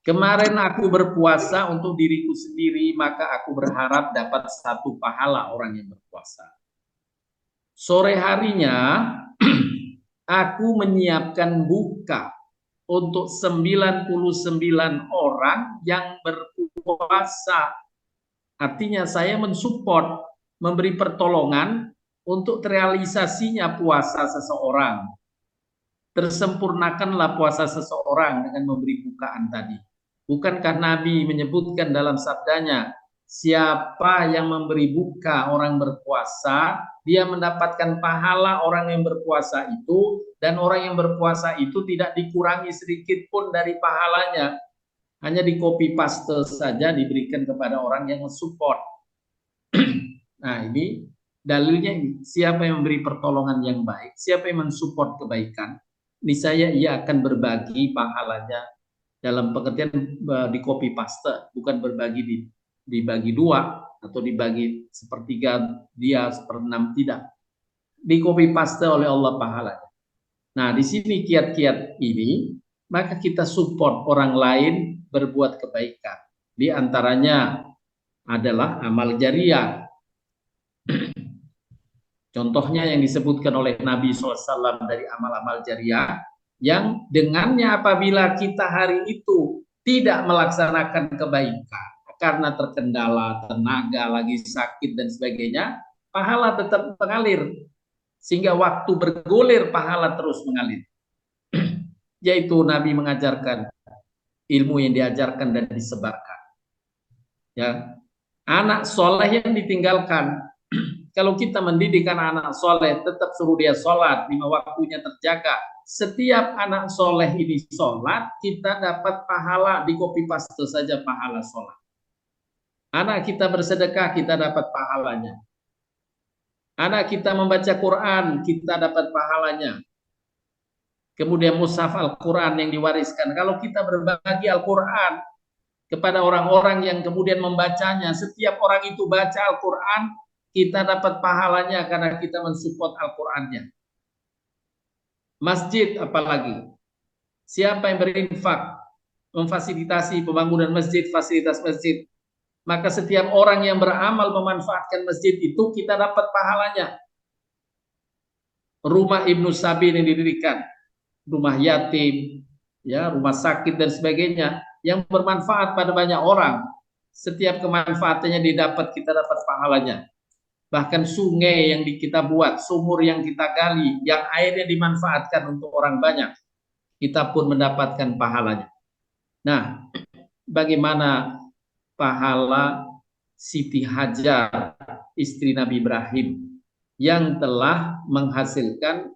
A: kemarin aku berpuasa untuk diriku sendiri, maka aku berharap dapat 1 pahala orang yang berpuasa. Sore harinya aku menyiapkan buka untuk 99 orang yang berpuasa. Artinya saya mensupport, memberi pertolongan untuk terrealisasinya puasa seseorang. Tersempurnakanlah puasa seseorang dengan memberi bukaan tadi. Bukankah Nabi menyebutkan dalam sabdanya, siapa yang memberi buka orang berpuasa, dia mendapatkan pahala orang yang berpuasa itu, dan orang yang berpuasa itu tidak dikurangi sedikit pun dari pahalanya. Hanya di copy paste saja diberikan kepada orang yang mensupport. Nah, ini dalilnya ini. Siapa yang memberi pertolongan yang baik, siapa yang mensupport kebaikan, niscaya ia akan berbagi pahalanya dalam pengertian di copy paste, bukan berbagi dibagi 2 atau dibagi 1/3 dia 1/6, tidak. Di copy paste oleh Allah pahalanya. Nah, di sini kiat-kiat ini, maka kita support orang lain berbuat kebaikan. Di antaranya adalah amal jariah. Contohnya yang disebutkan oleh Nabi SAW dari amal-amal jariah, yang dengannya apabila kita hari itu tidak melaksanakan kebaikan karena terkendala tenaga, lagi sakit dan sebagainya, pahala tetap mengalir. Sehingga waktu bergulir pahala terus mengalir. Yaitu Nabi mengajarkan ilmu yang diajarkan dan disebarkan. Ya, anak soleh yang ditinggalkan. Kalau kita mendidik anak soleh, tetap suruh dia sholat, 5 waktunya terjaga. Setiap anak soleh ini sholat, kita dapat pahala, di copy paste saja pahala sholat. Anak kita bersedekah, kita dapat pahalanya. Anak kita membaca Quran, kita dapat pahalanya. Kemudian mushaf Al-Quran yang diwariskan. Kalau kita berbagi Al-Quran kepada orang-orang yang kemudian membacanya, setiap orang itu baca Al-Quran, kita dapat pahalanya karena kita mensupport Al-Qurannya. Masjid apalagi. Siapa yang berinfak, memfasilitasi pembangunan masjid, fasilitas masjid, maka setiap orang yang beramal memanfaatkan masjid itu, kita dapat pahalanya. Rumah Ibnu Sabil yang didirikan, rumah yatim, ya, rumah sakit dan sebagainya yang bermanfaat pada banyak orang. Setiap kemanfaatannya didapat, kita dapat pahalanya. Bahkan sungai yang kita buat, sumur yang kita gali, yang airnya dimanfaatkan untuk orang banyak, kita pun mendapatkan pahalanya. Nah, bagaimana pahala Siti Hajar, istri Nabi Ibrahim, yang telah menghasilkan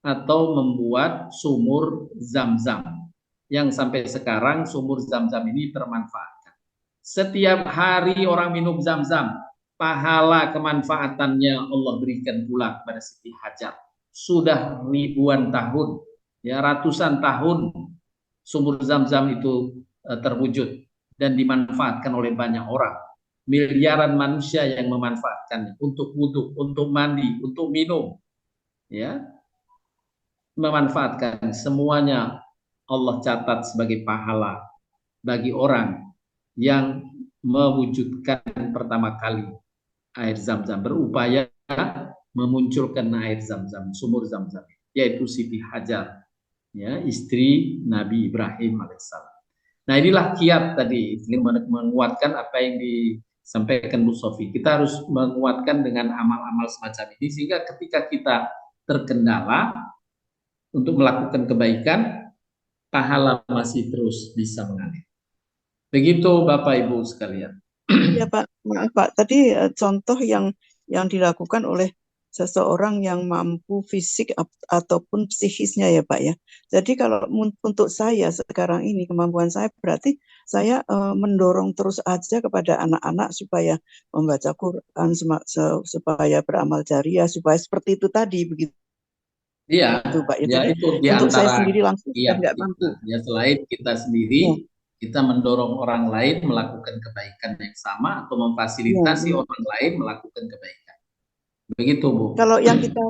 A: atau membuat sumur Zam-Zam, yang sampai sekarang sumur Zam-Zam ini termanfaatkan. Setiap hari orang minum Zam-Zam, pahala kemanfaatannya Allah berikan pula kepada Siti Hajar. Sudah ribuan tahun, ya, ratusan tahun sumur Zam-Zam itu terwujud dan dimanfaatkan oleh banyak orang. Miliaran manusia yang memanfaatkannya untuk wudhu, untuk mandi, untuk minum, ya, memanfaatkan. Semuanya Allah catat sebagai pahala bagi orang yang mewujudkan pertama kali air Zam-Zam, berupaya memunculkan air Zam-Zam, sumur Zam-Zam, yaitu Siti Hajar, ya, istri Nabi Ibrahim alaihissalam. Nah, inilah kiat tadi, menguatkan apa yang disampaikan Bu Sofi. Kita harus menguatkan dengan amal-amal semacam ini, sehingga ketika kita terkendala untuk melakukan kebaikan, pahala masih terus bisa mengalir. Begitu Bapak Ibu sekalian.
D: Ya Pak, maaf Pak, tadi contoh yang dilakukan oleh seseorang yang mampu fisik ataupun psikisnya ya Pak ya. Jadi kalau untuk saya sekarang ini kemampuan saya berarti saya mendorong terus aja kepada anak-anak supaya membaca Quran, supaya beramal jariah, supaya seperti itu tadi begitu
A: Iya,
D: Pak ya.
A: ya
D: Jadi
A: itu di
D: untuk saya
A: antara
D: sendiri langsung sudah
A: kiat
D: nggak
A: kita.
D: mampu.
A: Ya selain kita sendiri,
D: Ya,
A: kita mendorong orang lain melakukan kebaikan yang sama atau
D: ya,
A: memfasilitasi
D: ya.
A: orang lain melakukan kebaikan. Begitu, Bu.
D: Kalau yang kita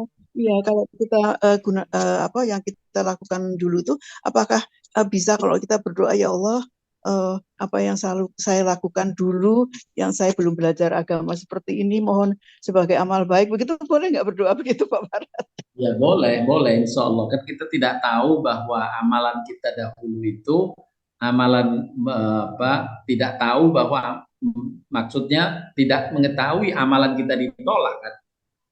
D: kalau kita apa yang kita lakukan dulu tuh apakah bisa kalau kita berdoa ya Allah apa yang selalu saya lakukan dulu yang saya belum belajar agama seperti ini mohon sebagai amal baik begitu boleh nggak berdoa begitu Pak Farhan?
A: Ya boleh, boleh, insya Allah. Kan kita tidak tahu bahwa amalan kita dahulu itu amalan tidak tahu bahwa maksudnya tidak mengetahui amalan kita ditolak kan.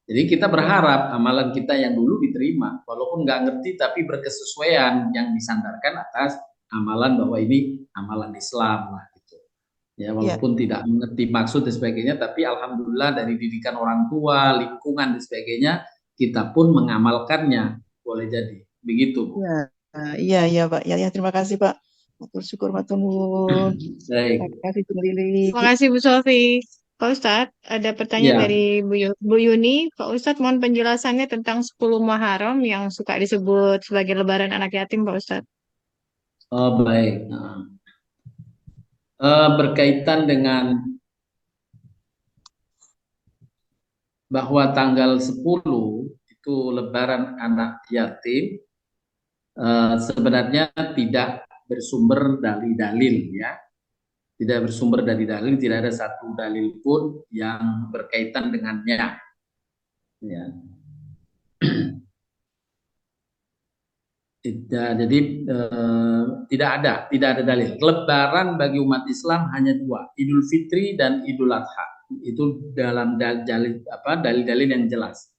A: Jadi kita berharap amalan kita yang dulu diterima, walaupun nggak ngerti tapi berkesesuaian yang disandarkan atas amalan bahwa ini amalan Islam lah gitu. Ya
D: Ya.
A: walaupun tidak mengerti maksud dan sebagainya, tapi alhamdulillah dari didikan orang tua, lingkungan dan sebagainya, kita pun mengamalkannya. Boleh jadi begitu, Bu.
D: Iya Pak. Ya terima kasih Pak. Matur syukur matur nuwun. Terima
A: Baik.
D: kasih Bu Lili.
C: Terima kasih Bu Sofi. Pak Ustadz, ada pertanyaan
A: Ya,
C: dari Bu Yuni. Pak Ustadz, mohon penjelasannya tentang 10 Muharram yang suka disebut sebagai Lebaran anak yatim, Pak Ustadz.
A: oh, baik. Nah, berkaitan dengan bahwa tanggal 10 itu Lebaran anak yatim, sebenarnya tidak bersumber dari dalil ya. Tidak bersumber dari dalil, tidak ada satu dalil pun yang berkaitan dengannya. Ya. Jadi tidak ada dalil. Lebaran bagi umat Islam hanya dua, Idul Fitri dan Idul Adha. Itu dalam dalil-dalil yang jelas.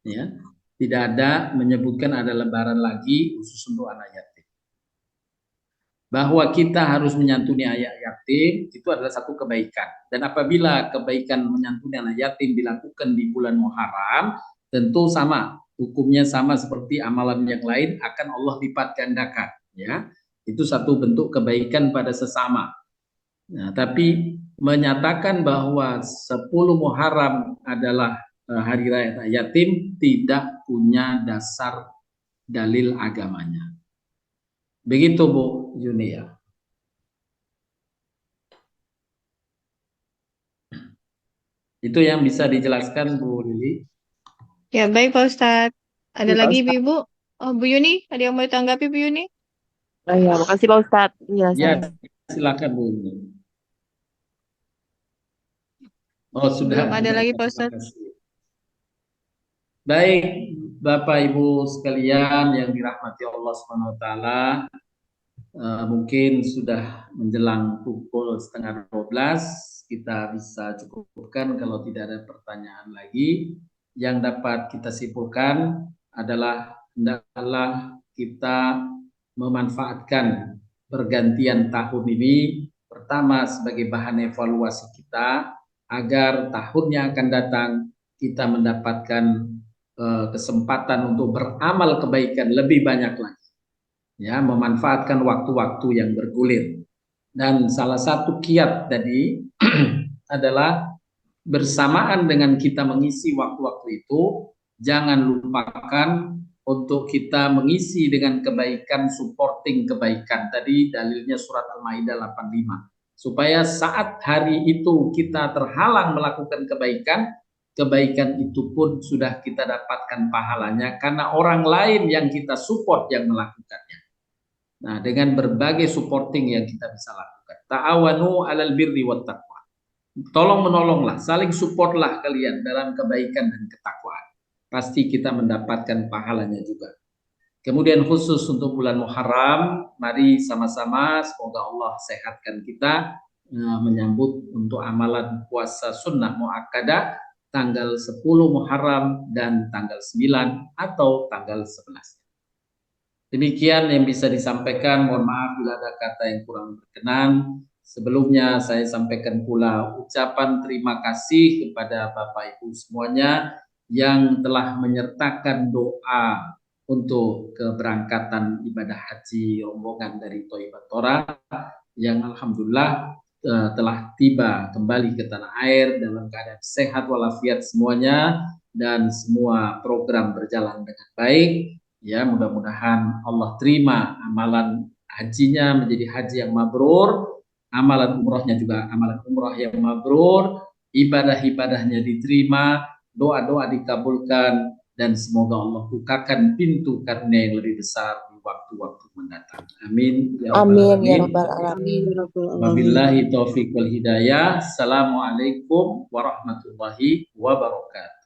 A: Ya. Tidak ada menyebutkan ada Lebaran lagi khusus untuk anak yatim. Bahwa kita harus menyantuni anak yatim itu adalah satu kebaikan. Dan apabila kebaikan menyantuni anak yatim dilakukan di bulan Muharram, tentu sama hukumnya sama seperti amalan yang lain akan Allah lipat gandakan. Ya, itu satu bentuk kebaikan pada sesama. Nah, tapi menyatakan bahwa 10 Muharram adalah hari raya anak yatim tidak punya dasar dalil agamanya. Begitu Bu Yuni ya. Itu yang bisa dijelaskan Bu Lili.
C: Ya, baik Pak Ustadz. Ada
D: Ya, Pak
C: lagi
D: Ustadz.
C: Ibu? Oh, Bu Yuni, ada yang mau ditanggapi Bu Yuni?
D: Ya, makasih Pak Ustadz.
A: Ya, silakan Bu Yuni. Oh, sudah.
C: Belum ada lagi Pak
A: Terima
C: Ustadz.
A: kasih. Baik, Bapak Ibu sekalian yang dirahmati Allah SWT, mungkin sudah menjelang pukul 11:30, kita bisa cukupkan kalau tidak ada pertanyaan lagi. Yang dapat kita simpulkan adalah hendaklah kita memanfaatkan pergantian tahun ini pertama sebagai bahan evaluasi kita agar tahun yang akan datang kita mendapatkan kesempatan untuk beramal kebaikan lebih banyak lagi, ya, memanfaatkan waktu-waktu yang bergulir. Dan salah satu kiat tadi adalah bersamaan dengan kita mengisi waktu-waktu itu, jangan lupakan untuk kita mengisi dengan kebaikan, supporting kebaikan. Tadi dalilnya surat Al-Maidah 85. Supaya saat hari itu kita terhalang melakukan kebaikan, kebaikan itu pun sudah kita dapatkan pahalanya karena orang lain yang kita support yang melakukannya. Nah, dengan berbagai supporting yang kita bisa lakukan. Ta'awanu 'alal birri wat taqwa. Tolong menolonglah, saling supportlah kalian dalam kebaikan dan ketakwaan. Pasti kita mendapatkan pahalanya juga. Kemudian khusus untuk bulan Muharram, mari sama-sama semoga Allah sehatkan kita menyambut untuk amalan puasa sunnah muakkadah tanggal 10 Muharram dan tanggal 9 atau tanggal 11. Demikian yang bisa disampaikan. Mohon maaf bila ada kata yang kurang berkenan. Sebelumnya saya sampaikan pula ucapan terima kasih kepada Bapak Ibu semuanya yang telah menyertakan doa untuk keberangkatan ibadah haji rombongan dari Thaibatora yang alhamdulillah telah tiba kembali ke tanah air dalam keadaan sehat walafiat semuanya, dan semua program berjalan dengan baik. Ya, mudah-mudahan Allah terima amalan hajinya menjadi haji yang mabrur, amalan umrohnya juga amalan umroh yang mabrur, ibadah-ibadahnya diterima, doa-doa dikabulkan, dan semoga Allah bukakan pintu karunia yang lebih besar di waktu-waktu mendatang. Amin ya rabbal
E: Amin ya
A: alamin.
E: rabbal alamin.
A: Wabillahi taufiq wal hidayah. Assalamualaikum warahmatullahi wabarakatuh.